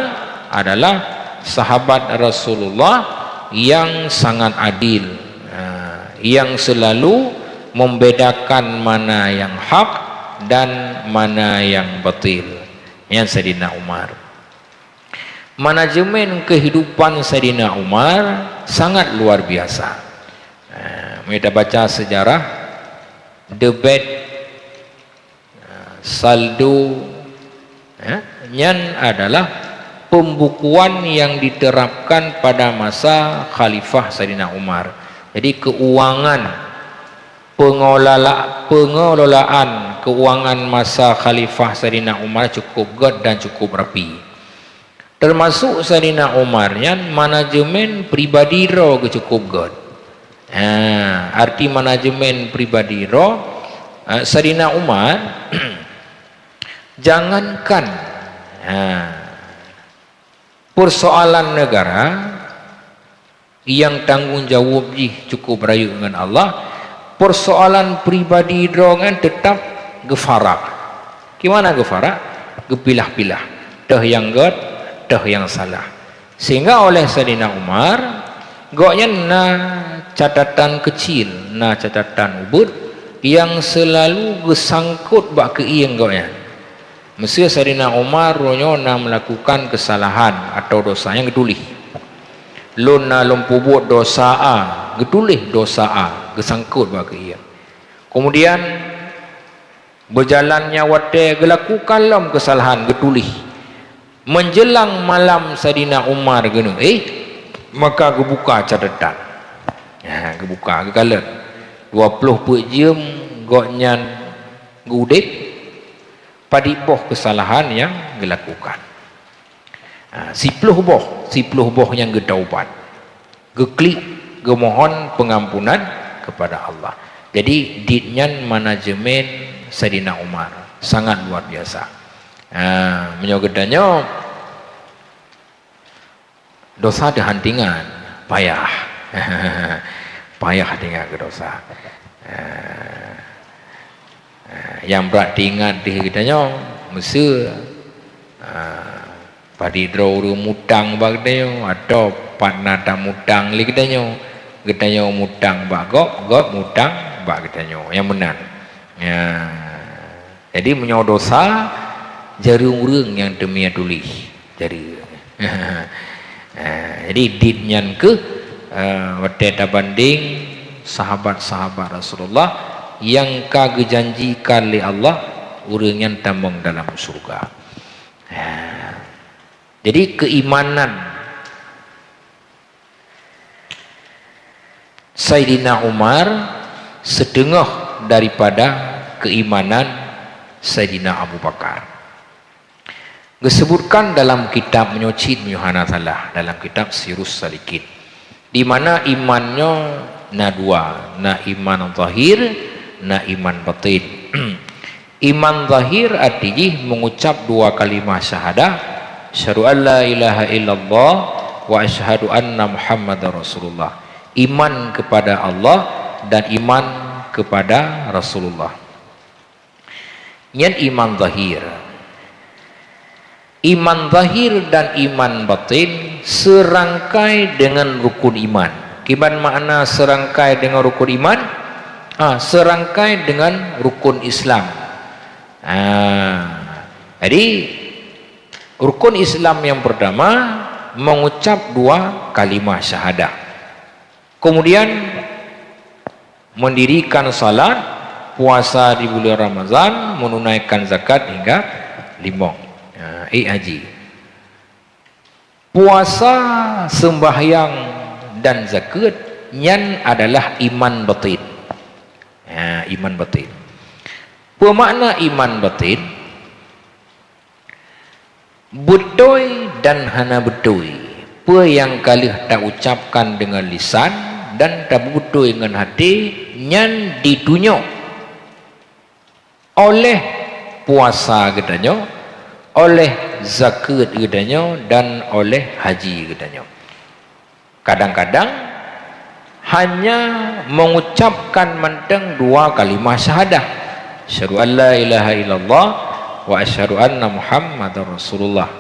S1: adalah sahabat Rasulullah yang sangat adil, yang selalu membedakan mana yang hak dan mana yang batil. Yang Saidina Umar. Manajemen kehidupan Saidina Umar sangat luar biasa. Kita baca sejarah, debat, saldo, yang adalah pembukuan yang diterapkan pada masa Khalifah Saidina Umar. Jadi keuangan, pengelolaan keuangan masa Khalifah Saidina Umar cukup good dan cukup rapi. Termasuk Saidina Umar yang manajemen pribadi ro cukup good. Arti manajemen pribadi ro Saidina Umar jangankan persoalan negara yang tanggung jawab cukup rayu dengan Allah, persoalan pribadi ro kan tetap gefarak. Gimana gefarak? Gepilah-pilah. Dah yang good, dah yang salah. Sehingga oleh Saidina Umar goknya na catatan kecil, na catatan ubud yang selalu gesangkut bak keiyang goknya. Mesti Saidina Umar ronyo na melakukan kesalahan atau dosa yang getulih. Lun na lompubuat dosa A, getulih dosa A, gesangkut bak keiyang. Kemudian berjalannya wate gelakukan lam kesalahan getulih. Menjelang malam Saidina Umar genu, maka gebuka catatan. Gebuka gekalan 20 jam goknyan gudip padiboh kesalahan yang dilakukan. 10 boh yang getaubat. Geklik gemohon pengampunan kepada Allah. Jadi ditnyan manajemen Saidina Umar sangat luar biasa. Menyogedannya dosa dehantingan payah. Payah tinggal ke dosa. Yang berat ingat di kitanya mesti padi draw mutang bagdanya atau partner tak mutang li kitanya mutang bagok mutang bag kitanya yang benar. Jadi menyodosa jari urang yang demi tulis jari. Jadi ditnyan ke wateta banding sahabat-sahabat Rasulullah yang kage janjikan oleh Allah urang yang tambang dalam surga. Jadi keimanan Sayyidina Umar setengah daripada keimanan Sayyidina Abu Bakar. Disebutkan dalam kitab Menyocid Myuhana Salah, dalam kitab Sirus Salikin, di mana imannya na dua, na iman zahir, na iman batin. Iman zahir artinya mengucap dua kalimah syahadah, asyhadu an la ilaha illallah wa asyhadu anna muhammadar rasulullah. Iman kepada Allah dan iman kepada Rasulullah. Yang iman zahir. Iman zahir dan iman batin serangkai dengan rukun iman. Kiban makna serangkai dengan rukun iman? Serangkai dengan rukun Islam. Jadi rukun Islam yang pertama mengucap dua kalimah syahadah. Kemudian mendirikan salat, puasa di bulan Ramadan, menunaikan zakat hingga 5. Haji. Puasa, sembahyang dan zakat yang adalah iman batin. Iman batin. Pemakna iman batin betul dan hana betul. Apa yang kalih tak ucapkan dengan lisan dan tak betul dengan hati yang ditunjuk oleh puasa katanya, oleh zakat katanya, dan oleh haji katanya. Kadang-kadang hanya mengucapkan menteng dua kalimah syahadah, asyhadu an la ilaha illallah wa asyhadu anna muhammadar rasulullah,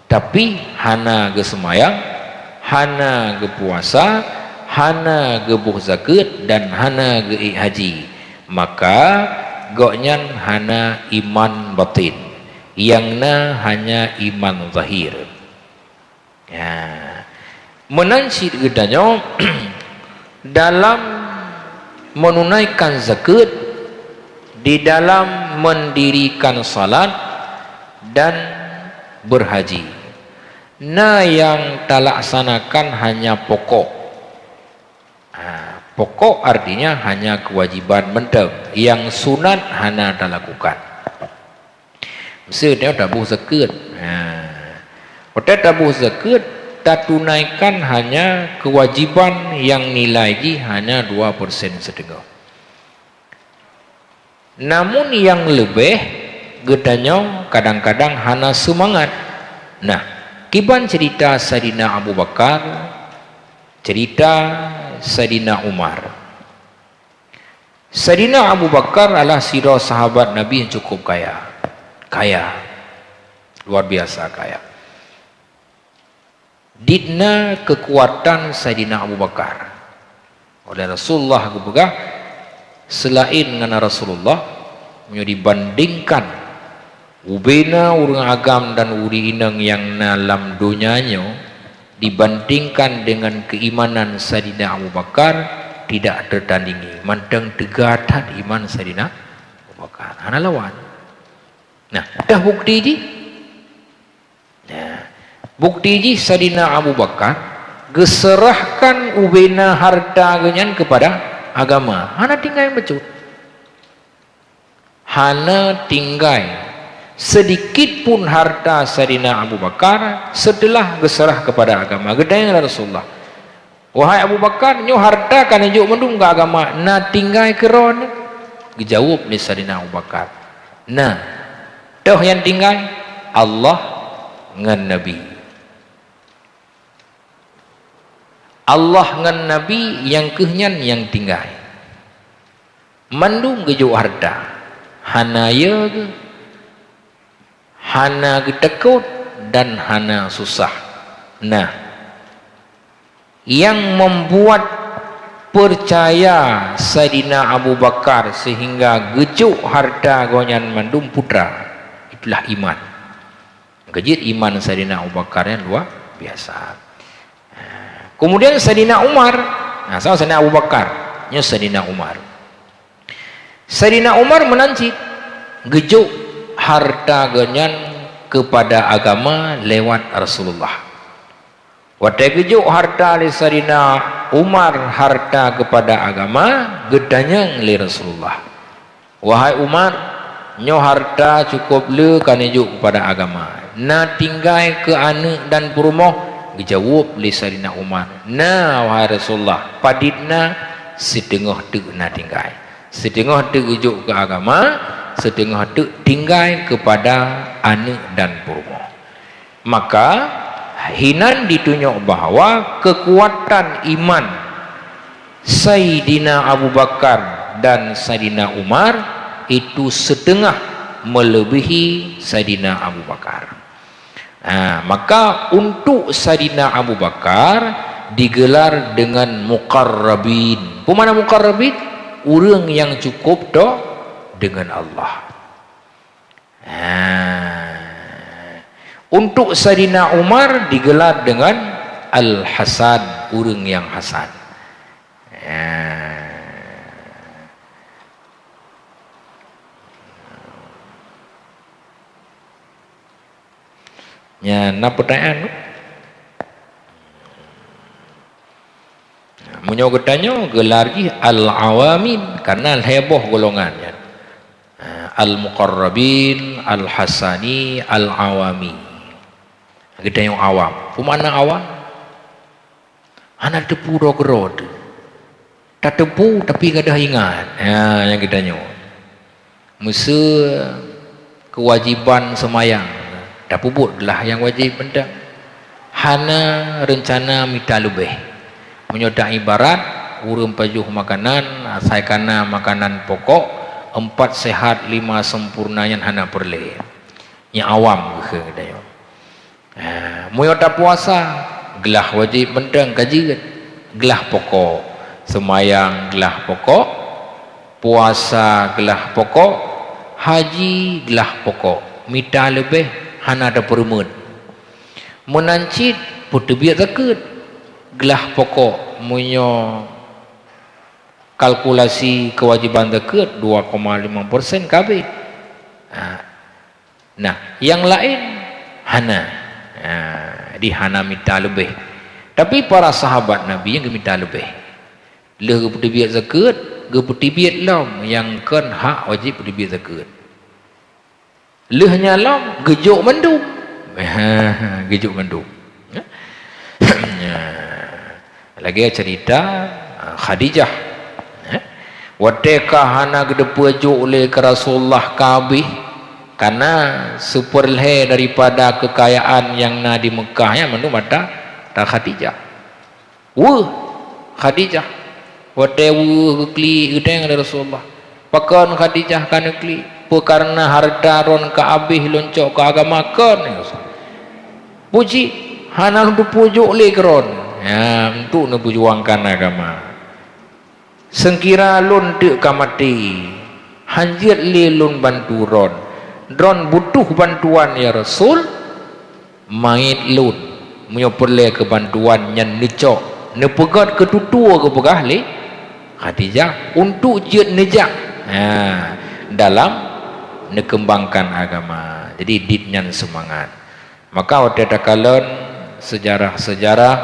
S1: tapi hana ge semayang, hana ge puasa, hana ge buh zakat, dan hana ge haji, maka goknyan hana iman batin, yang na hanya iman zahir. Menansid gedanya dalam menunaikan zakat, di dalam mendirikan salat dan berhaji. Nah, yang tak laksanakan hanya pokok. Pokok artinya hanya kewajiban menteng, yang sunat hana tak lakukan. Maksudnya tabuh zakat. Pada tabuh zakat tak tunaikan hanya kewajiban yang nilai hanya 2,5%. Namun yang lebih gedanya kadang-kadang hana semangat. Nah, kiban cerita Sayyidina Abu Bakar, cerita Sayyidina Umar. Sayyidina Abu Bakar adalah sirah sahabat Nabi yang cukup kaya, luar biasa kaya. Didna kekuatan Sayyidina Abu Bakar oleh Rasulullah kebuka, selain dengan Rasulullah dibandingkan ubena urang agam dan uri inang yang dalam dunianya, dibandingkan dengan keimanan Sayyidina Abu Bakar tidak tertandingi. Manteng tegatan iman Sayyidina Abu Bakar, hana lawan. Nah, dah bukti ini. Bukti ini Sayyidina Abu Bakar geserahkan ubena harta genyan kepada agama. Hana tinggal becut. Hana tinggal sedikit pun harta Sayyidina Abu Bakar setelah geserah kepada agama. Gedanya Rasulullah. Wahai Abu Bakar, nyo harta kan nyo mendung ke agama. Na tinggal keron. Dijawab ni Sayyidina Abu Bakar. Nah, toh yang tinggal Allah ngan Nabi. Allah ngan Nabi yang kehnyan yang tinggal. Mandung gejo harta. Hana ya ke, hana getekut, dan hana susah. Nah, yang membuat percaya Sayyidina Abu Bakar sehingga gejuk harta gonyan mandum putra, itulah iman. Gejit iman Sayyidina Abu Bakar yang luar biasa. Kemudian Sayyidina Umar, nah sama Sayyidina Abu Bakar, nya Sayyidina Umar. Sayyidina Umar menancit gejuk harta genyan kepada agama lewat Rasulullah. Waktu gejuk harta li Sayyidina Umar harta kepada agama, gedanya li Rasulullah. Wahai Umar, nyo harta cukup le kan ijuk kepada agama. na tinggal ke anak dan perumah, dijawab oleh Sayyidina Umar, na wahai Rasulullah, paditna setengah tu na tinggal, setengah tu ujuk ke agama, setengah tu tinggal kepada anak dan perumah. Maka hinan ditunjuk bahawa kekuatan iman Sayyidina Abu Bakar dan Sayyidina Umar itu setengah melebihi Sayyidina Abu Bakar. Maka untuk Sayyidina Abu Bakar digelar dengan muqarrabin. Pemana muqarrabin? Orang yang cukup doa dengan Allah. Untuk Sayyidina Umar digelar dengan Al-Hasan, orang yang hasan. Ya, nak pertanyaan tu? Munyo katanya gelar lagi Al-Awamin karena heboh golongannya. Al-Muqarrabin, Al-Hasani, Al-Awami. Kita yang awam. Pemana awam? Anak tepu do gerod. Tak tepu tapi kada ingat. Yang kita nyo. Musa kewajiban semayang. Tak puput lah yang wajib benda. Hana rencana minta lebih. Menyodak ibarat urang pajuh makanan, saya kana makanan pokok, 4 sehat 5 sempurna yang hana perle. Yang awam ke dayo. Menyodak puasa, gelah wajib benda kaji, gelah pokok, semayang gelah pokok, puasa gelah pokok, haji gelah pokok, minta lebih hana ada permut. Menancit putebiat zakut gelah pokok munyo kalkulasi kewajiban zakat 2,5% KB. Nah, yang lain hana. Di hana minta lebih. Tapi para sahabat Nabi yang minta lebih. Leh putebiat zakat, ge putebiat lam yang kan hak wajib putebiat zakat. Lehnya lam gejuk mendung. Gejuk mendung. Lagi cerita Khadijah. Wadeka hana gedepejuk oleh ke Rasulullah kabih karena superleh daripada kekayaan yang na di Mekah ya menu mata ta Khadijah. Khadijah. Wadewu kli gedeng oleh Rasulullah. Pakan Khadijah kana kli karena harta ron ka abih loncok ke agama kan. Puji hana untuk pujuk le keron. Ya, untuk nu perjuangkan agama. Sengkira lun tek kamati. Hanjir le lun bantu ron. Dron butuh bantuan ya Rasul. Mait lun. Munyo perle ke bantuan nyan necok. Ne pegat ke tutua ke pegah le Khadijah untuk jet nejak. Dalam nekembangkan agama. Jadi ditnyan semangat. Maka waktu dakalan sejarah-sejarah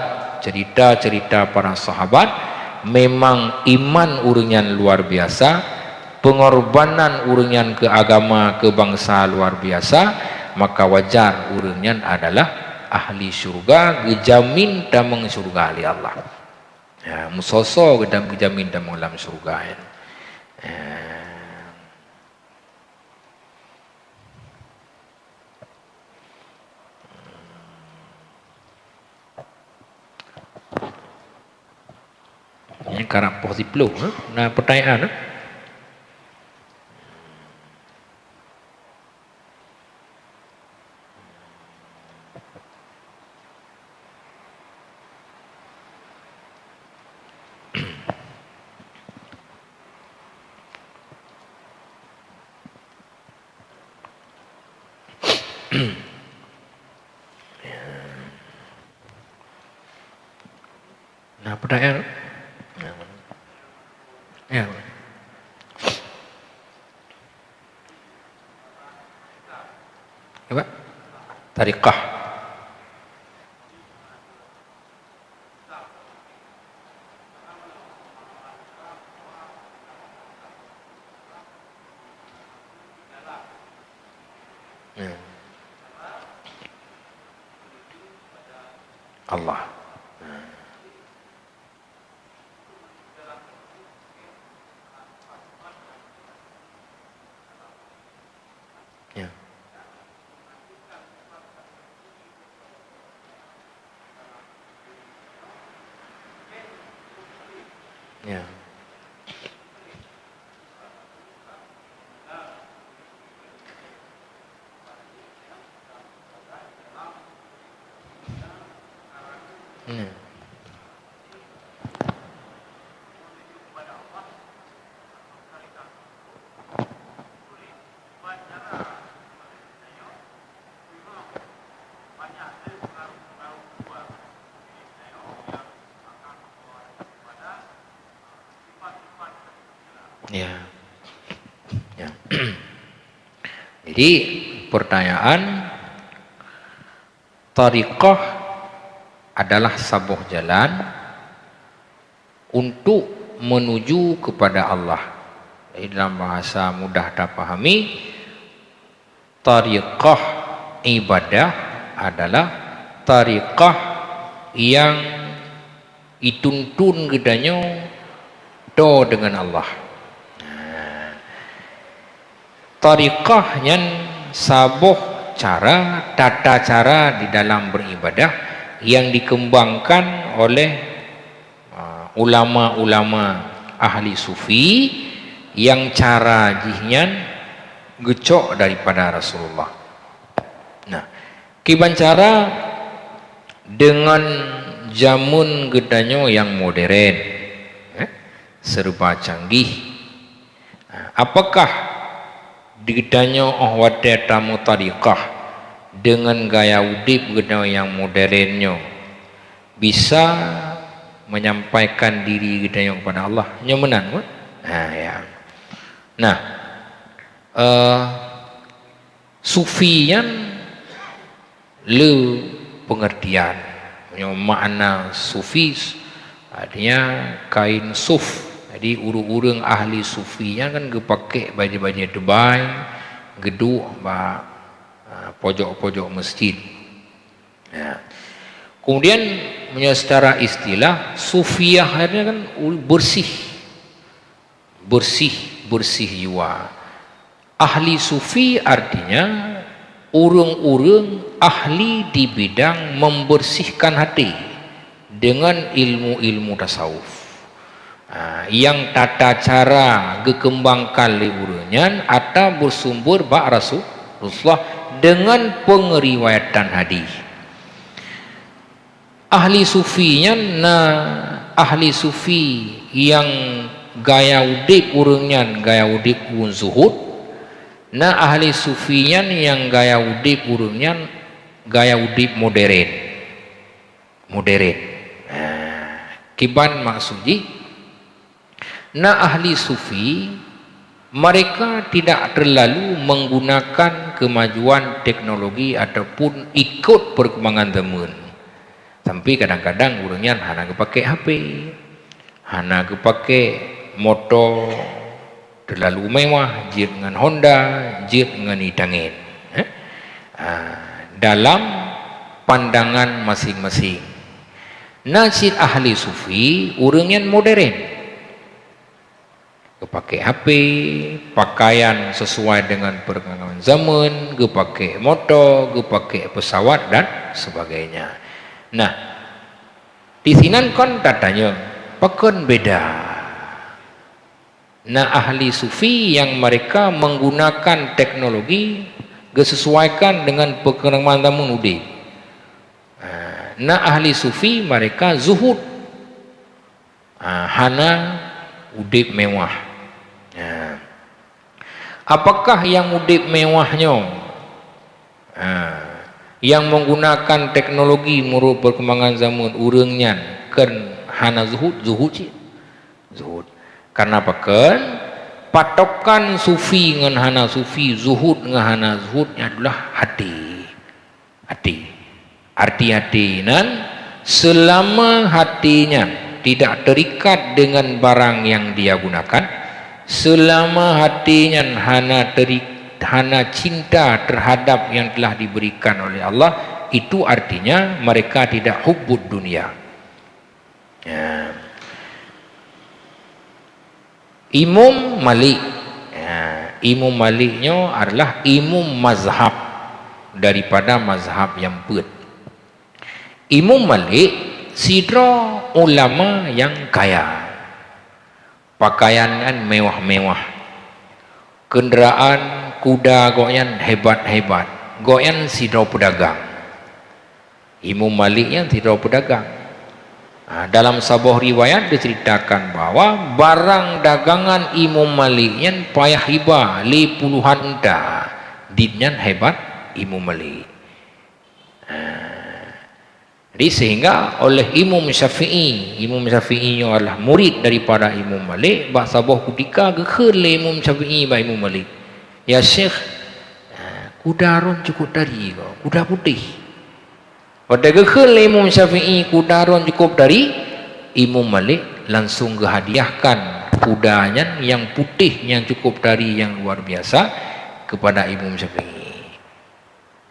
S1: cerita-cerita para sahabat memang iman urunyan luar biasa, pengorbanan urunyan ke agama, ke bangsa luar biasa, maka wajar urunyan adalah ahli syurga, gejamin damang syurga oleh Allah. Musoso gejamin damang dalam syurga. Ini karang posiplo, nah pertanyaan. Nah pertanyaan. Ya. Apa? Tariqah. Allah. Ya. Ya. Ya. Ya. Ya. Jadi pertanyaan, tariqah adalah sebuah jalan untuk menuju kepada Allah. Jadi dalam bahasa mudah dipahami, tariqah ibadah adalah tariqah yang ituntun gedanya do dengan Allah. Tariqah yang sabuh cara, tata cara di dalam beribadah yang dikembangkan oleh ulama-ulama ahli sufi yang cara jihnya gecok daripada Rasulullah. Nah, kiban cara dengan jamun gedanya yang modern, serba canggih. Apakah digedanya wadah tamu tariqah dengan gaya udip gedanya yang modernnya bisa menyampaikan diri gedanya kepada Allah nyamenan? Ya. Nah, sufian le pengertian makna sufi artinya kain suf. Jadi urang-urang ahli sufinya kan gepakai baju-baju debai, geduk ba pojok-pojok masjid. Ya. Kemudian secara istilah sufiyah kan bersih jiwa. Ahli sufi artinya urang-urang ahli di bidang membersihkan hati dengan ilmu-ilmu tasawuf. Yang tata cara dikembangkan oleh urunyan atau bersumber bak Rasulullah dengan pengeriwayatan hadis. Ahli sufinya ahli sufi yang gaya udip urunnya gaya udip zuhud, ahli sufinya yang gaya udip urunnya gaya udip modern. Kiban maksudnya ahli sufi mereka tidak terlalu menggunakan kemajuan teknologi ataupun ikut perkembangan zaman. Tapi kadang-kadang urangnya hana pakai HP, hana pakai motor terlalu mewah, jir dengan Honda, jir dengan Itangin. Dalam pandangan masing-masing. Nasid ahli sufi urangnya modern. Pakai HP, pakaian sesuai dengan perkembangan zaman, pakai motor, pakai pesawat dan sebagainya. Nah, di sini kan katanya pakon beda. Ahli sufi yang mereka menggunakan teknologi disesuaikan dengan perkembangan zaman udah. Ahli sufi mereka zuhud, hana udip mewah. Apakah yang udip mewahnya yang menggunakan teknologi menurut perkembangan zaman urangnya kan hana zuhud karena pakan patokan sufi dengan hana sufi, zuhud dengan hana zuhudnya adalah hati nan selama hatinya tidak terikat dengan barang yang dia gunakan, selama hatinya hana cinta terhadap yang telah diberikan oleh Allah, itu artinya mereka tidak hubbud dunia. Ya. Imam Malik, ya, Imam Maliknya adalah imam mazhab daripada mazhab yang put. Imam Malik sidra ulama yang kaya, pakaian mewah-mewah, kenderaan kuda goyan hebat-hebat, goyan sidra pedagang. Imam Malik yang sidra pedagang. Dalam sebuah riwayat diceritakan bahwa barang dagangan Imam Malik yang payah hiba puluhan entah, ditnya hebat Imam Malik. Jadi sehingga oleh Imam Syafi'i adalah murid daripada Imam Malik, bah sebuah ketika gekhul Imam Syafi'i bah Imam Malik, ya Syekh, kuda ron cukup dari kuda putih. Pada gekhul Imam Syafi'i kuda ron cukup dari Imam Malik, langsung kehadiahkan kudanya yang putih yang cukup dari yang luar biasa kepada Imam Syafi'i.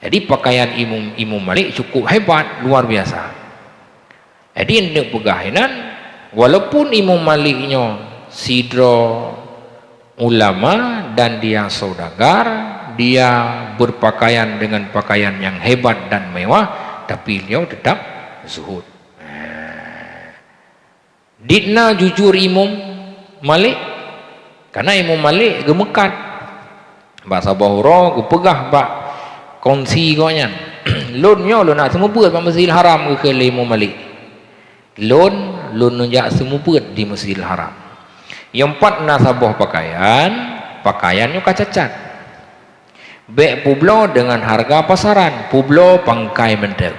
S1: Jadi pakaian Imam Malik cukup hebat, luar biasa. Jadi untuk pegahinan, walaupun Imam Maliknya sidra ulama dan dia saudagar, dia berpakaian dengan pakaian yang hebat dan mewah, tapi beliau tetap zuhud. Ditna jujur Imam Malik, karena Imam Malik gemekat bahasa bahura gepegah bak kongsi gonya lunnya lu nak semua buat Masjidil Haram ke Imam Malik, lun nunjak semua buat di Masjidil Haram. Yang empat nasabah pakaiannya kacacat. Bek publo dengan harga pasaran, publo pangkai mentek.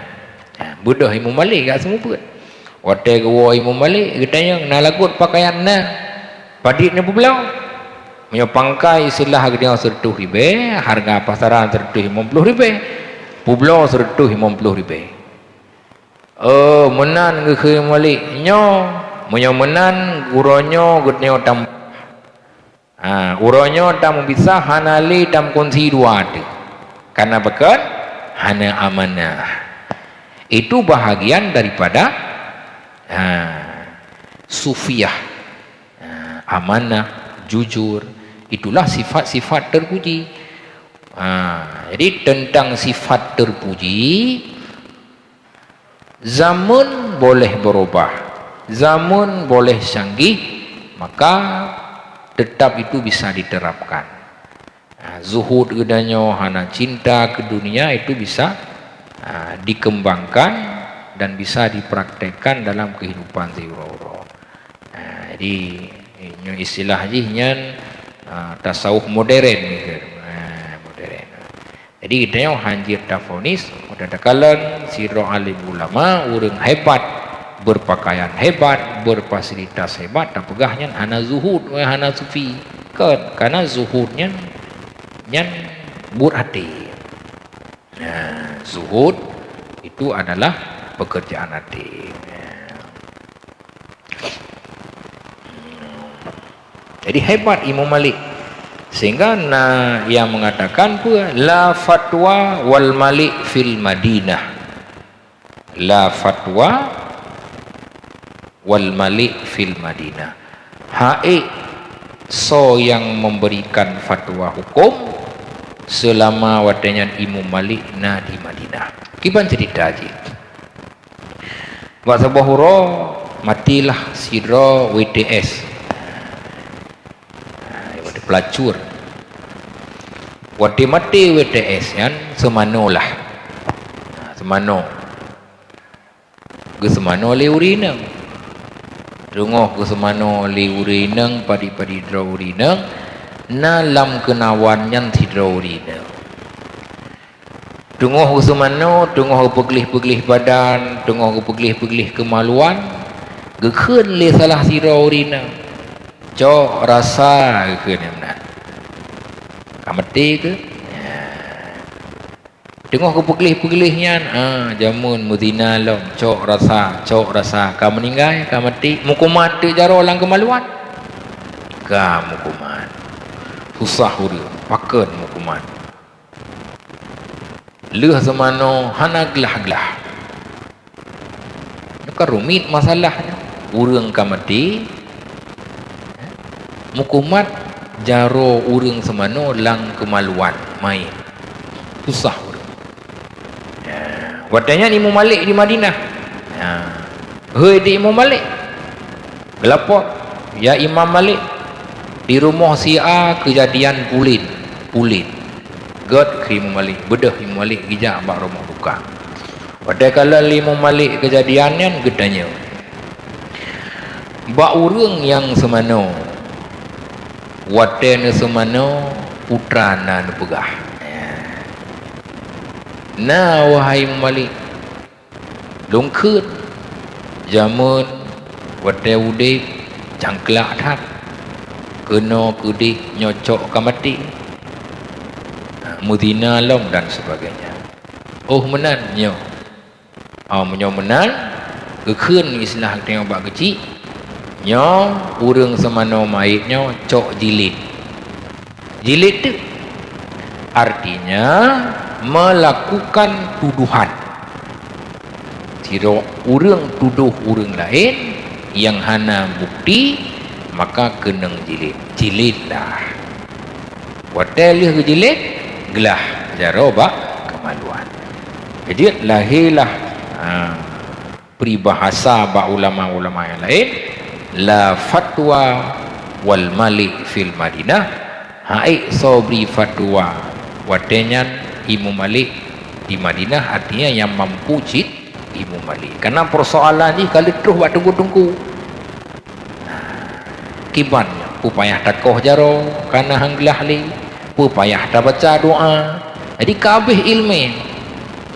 S1: Budak Imam Malik kat semua pun. Waktu gua Imam Malik katanya nak lagut pakaian na paditnya publo. Punya pangkai istilah dia 100 ribu, harga pasaran 150 ribu. Publo 150 ribu. Oh, menan ke Imam Malik nyo, menan uronyo gutnya tam. Uronyo tam bisa hanali tam kunci dua ada. Karena bekan hana amanah. Itu bahagian daripada sufiyah. Amanah, jujur, itulah sifat-sifat terpuji. Jadi tentang sifat terpuji, zaman boleh berubah, zaman boleh canggih, maka tetap itu bisa diterapkan. Zuhud gedanya, hana cinta ke dunia itu bisa dikembangkan dan bisa dipraktekkan dalam kehidupan zahir. Jadi istilah jihnya tasawuf modern. Modern. Jadi kita hanjir tafonis, udah dakalan siro alim ulama, orang hebat, berpakaian hebat, berfasilitas hebat, dan pegahnya hana zuhud, hana sufi kan, karena zuhudnya nyan burhati. Zuhud itu adalah pekerjaan hati. Jadi hebat Imam Malik, sehingga yang mengatakan pula la fatwa wal Malik fil Madinah, la fatwa wal Malik fil Madinah. So yang memberikan fatwa hukum selama wadanya Imam Malik di Madinah. Kiban cerita aja. Bahasa bahura matilah sidra WTS. Pelacur. Wadi mati WTS kan semanolah. Semano. Ke semano le urinang. Rungoh ke semano le urinang padi-padi dra urinang na lam kenawan yang tidra urinang. Rungoh ke semano, rungoh peglih-peglih badan, rungoh peglih-peglih kemaluan, gekeun le salah sidra urinang. Cok rasa ke ni benar. Kamati ke? Tengok ke pegelih-pegelihnya, jamun mudina long, cok rasa. Kamu meninggal, kamu mati, mukuman tu jaro lang kemaluan. Kamu mukuman. Susah huru, pakan mukuman. leh semano hana gelah-gelah. Itu rumit masalahnya. Urang kamati mukumat jaro urang semano lang kemaluan main. Susah urang. Wadanya Imam Malik di Madinah. Hei di Imam Malik. Gelapot. Ya Imam Malik. Di rumah si A kejadian pulin. God ke Imam Malik. Bedah Imam Malik gijak bak rumah buka. Pada kala Imam Malik kejadiannya gedanya. Bak urang yang semano. Wadana semano putra na pegah. Nah wahai Imam Malik. Lungkut zaman wadai udip jangklak tak kena kudik nyocok kamati mudina long dan sebagainya. Oh menan nyo. Menyo menan kekeun islah tengok bak kecil nyo urang semano mait nyo cok jilid tu artinya melakukan tuduhan. Tiro urang tuduh urang lain yang hana bukti maka kena jilid lah. Wadai ke jilid gelah jaro bak kemaluan. Jadi lahirlah peribahasa bak ulama-ulama yang lain, la fatwa wal malik fil Madinah, hai sobri fatwa wadenya Imam Malik di Madinah, artinya yang mampu cit Imam Malik. Karena persoalan ni kalau terus buat tunggu-tunggu kibannya upayah takoh jaro karena hanggelah li upayah tak baca doa. Jadi kabeh ilmu.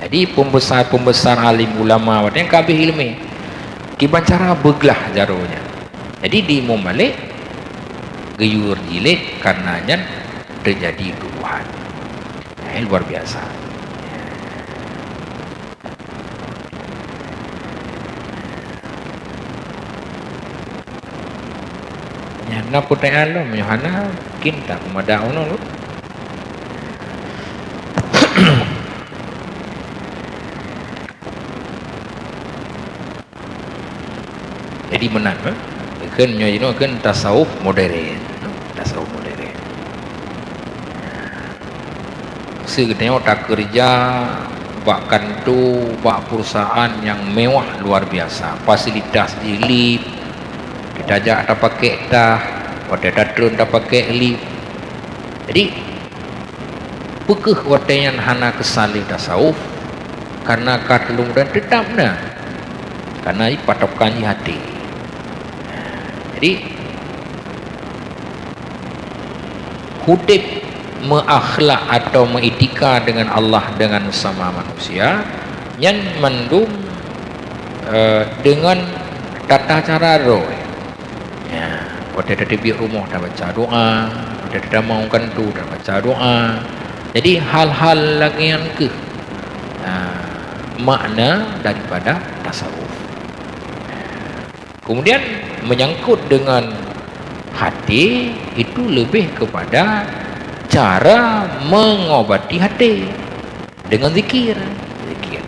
S1: Jadi pembesar alim ulama yang kabeh ilmu kiban cara beglah jaronya. Jadi di Imam Malik geyur jilid karenanya terjadi tuduhan. Luar biasa. Na putai lo menyahana kinta kumada ono lo. Jadi menang kan nyo kan tasawuf modern. Segedenya tak kerja bahkan tu bak perusahaan yang mewah luar biasa, fasilitas di lift kita ajak tak pakai dah, pada drone tak pakai lift. Jadi pekeh wateyan hana kesali tasawuf karena katlung dan tetap na karena patokan hati. Jadi hudib menakhlak atau mengetika dengan Allah dengan sama manusia yang mendung dengan tata cara roh. Pada di rumah dah baca doa, pada dah mahukan tu dah baca doa. Jadi hal-hal lagi yang makna daripada tasawuf. Kemudian menyangkut dengan hati itu lebih kepada cara mengobati hati dengan zikir.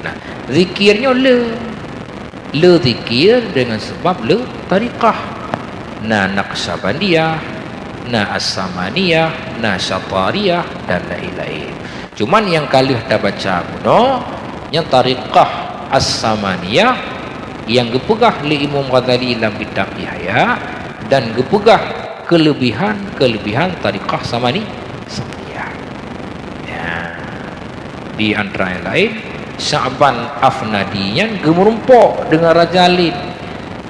S1: Nah, zikirnya le zikir dengan sebab le tariqah. Na Naqsabandiyah, na As-Samaniyah, na Syatariyah dan lain-lain. Cuman yang kali dah baca kuno yang tariqah As-Samaniyah yang gepegah li Imam Ghazali dalam kitab Ihya dan gepegah kelebihan tariqah Samaniyah. Ya. Di antara yang lain Sya'ban Afnadi yang gemerumpok dengan Raja Lin,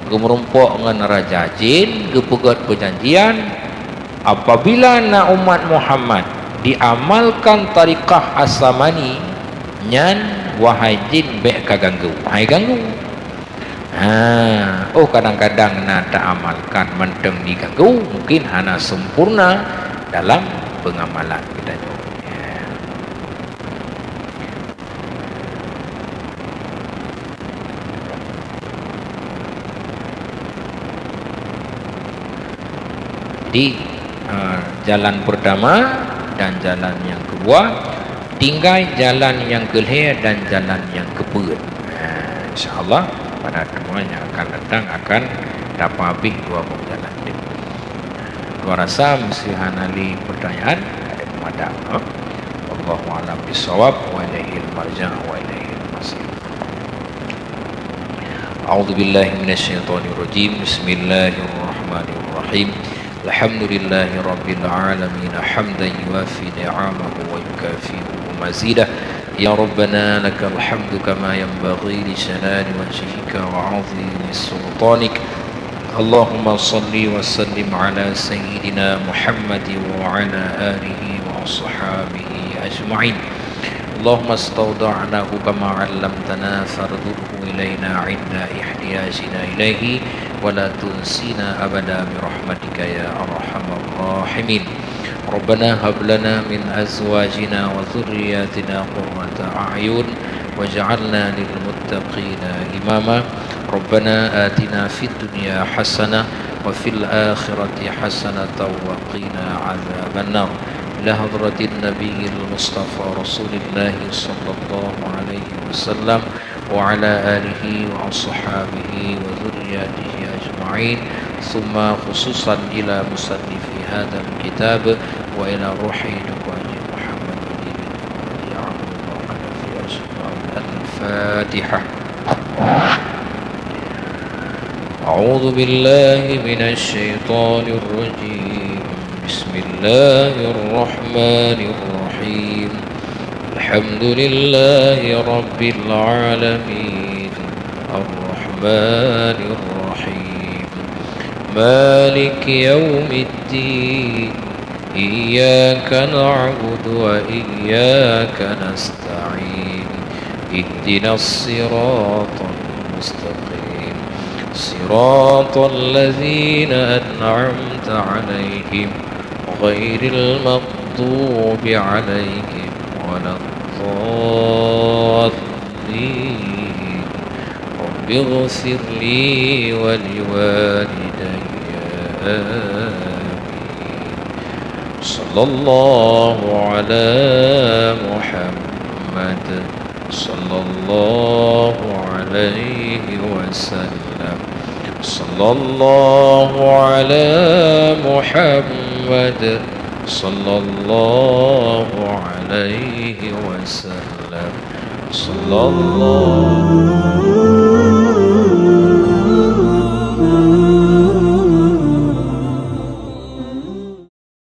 S1: gemerumpok dengan Raja Jin, gepegat perjanjian apabila na umat Muhammad diamalkan tariqah As-Samani nyan wahai jin bek kaganggu hai ganggu. Kadang-kadang na tak amalkan menteng diganggu mungkin hana sempurna dalam pengamalan kita juga. Jadi jalan pertama dan jalan yang kedua tinggal jalan yang gelhe dan jalan yang kebun. InsyaAllah pada temuan yang akan datang akan dapat habis dua jalan ini. Gua rasa mesti hanali pertanyaan ada pemadam. Wallahu a'lam bishawab wa ilaihil marja' wa ilaihil masir. A'udzu billahi minasyaitonir rajim. Bismillahirrahmanirrahim. Alhamdulillahi rabbil alamin hamdan yuwafi ni'amahu wa yukafi'u mazidah. Ya Rabbana lakal hamdu kama yanbaghi li jalali wajhika wa 'azimi sultanik. Allahumma salli wa sallim ala sayyidina Muhammad wa ala alihi wa ashabihi ajma'in. Allahumma astawda'nahu kama 'allamtana fardudhu ilayna 'inda ihtiyajina ilayhi wa la tunsina abada bi rahmatika ya arhamar rahimin. Rabbana hab lana min azwajina wa dhurriyyatina qurrata a'yun waj'alna lil muttaqina imama. Rabbana atina fid dunya hasanah wa fil akhirati hasanatan wa qina 'adzabannar. Ila hadratin nabiyil mustafa rasulillahi sallallahu alaihi wasallam wa ala alihi wa ashabihi wa dhurriyyatihi ajma'in. Thumma khususan ila musannifi hadzal kitab wa ila ruhi dukwani Muhammad bin Abdullah fi al-Fatihah. A'udzu billahi minasy syaithanir rajim. Bismillahirrahmanirrahim. Alhamdulillahi rabbil alamin. Ar-Rahmanir Rahim. Maliki yaumiddin. Iyyaka na'budu wa iyyaka nasta'in. Ihdinas siratal mustaqim. Siratal ladzina an'amta 'alaihim ghairil maghdubi 'alaihim waladdallin. Rabbi ighfir li wa liwalidayya amin. Sallallahu ala Muhammad sallallahu alaihi wasallam. Sallallahu ala Muhammad sallallahu alaihi wasallam. Sallallahu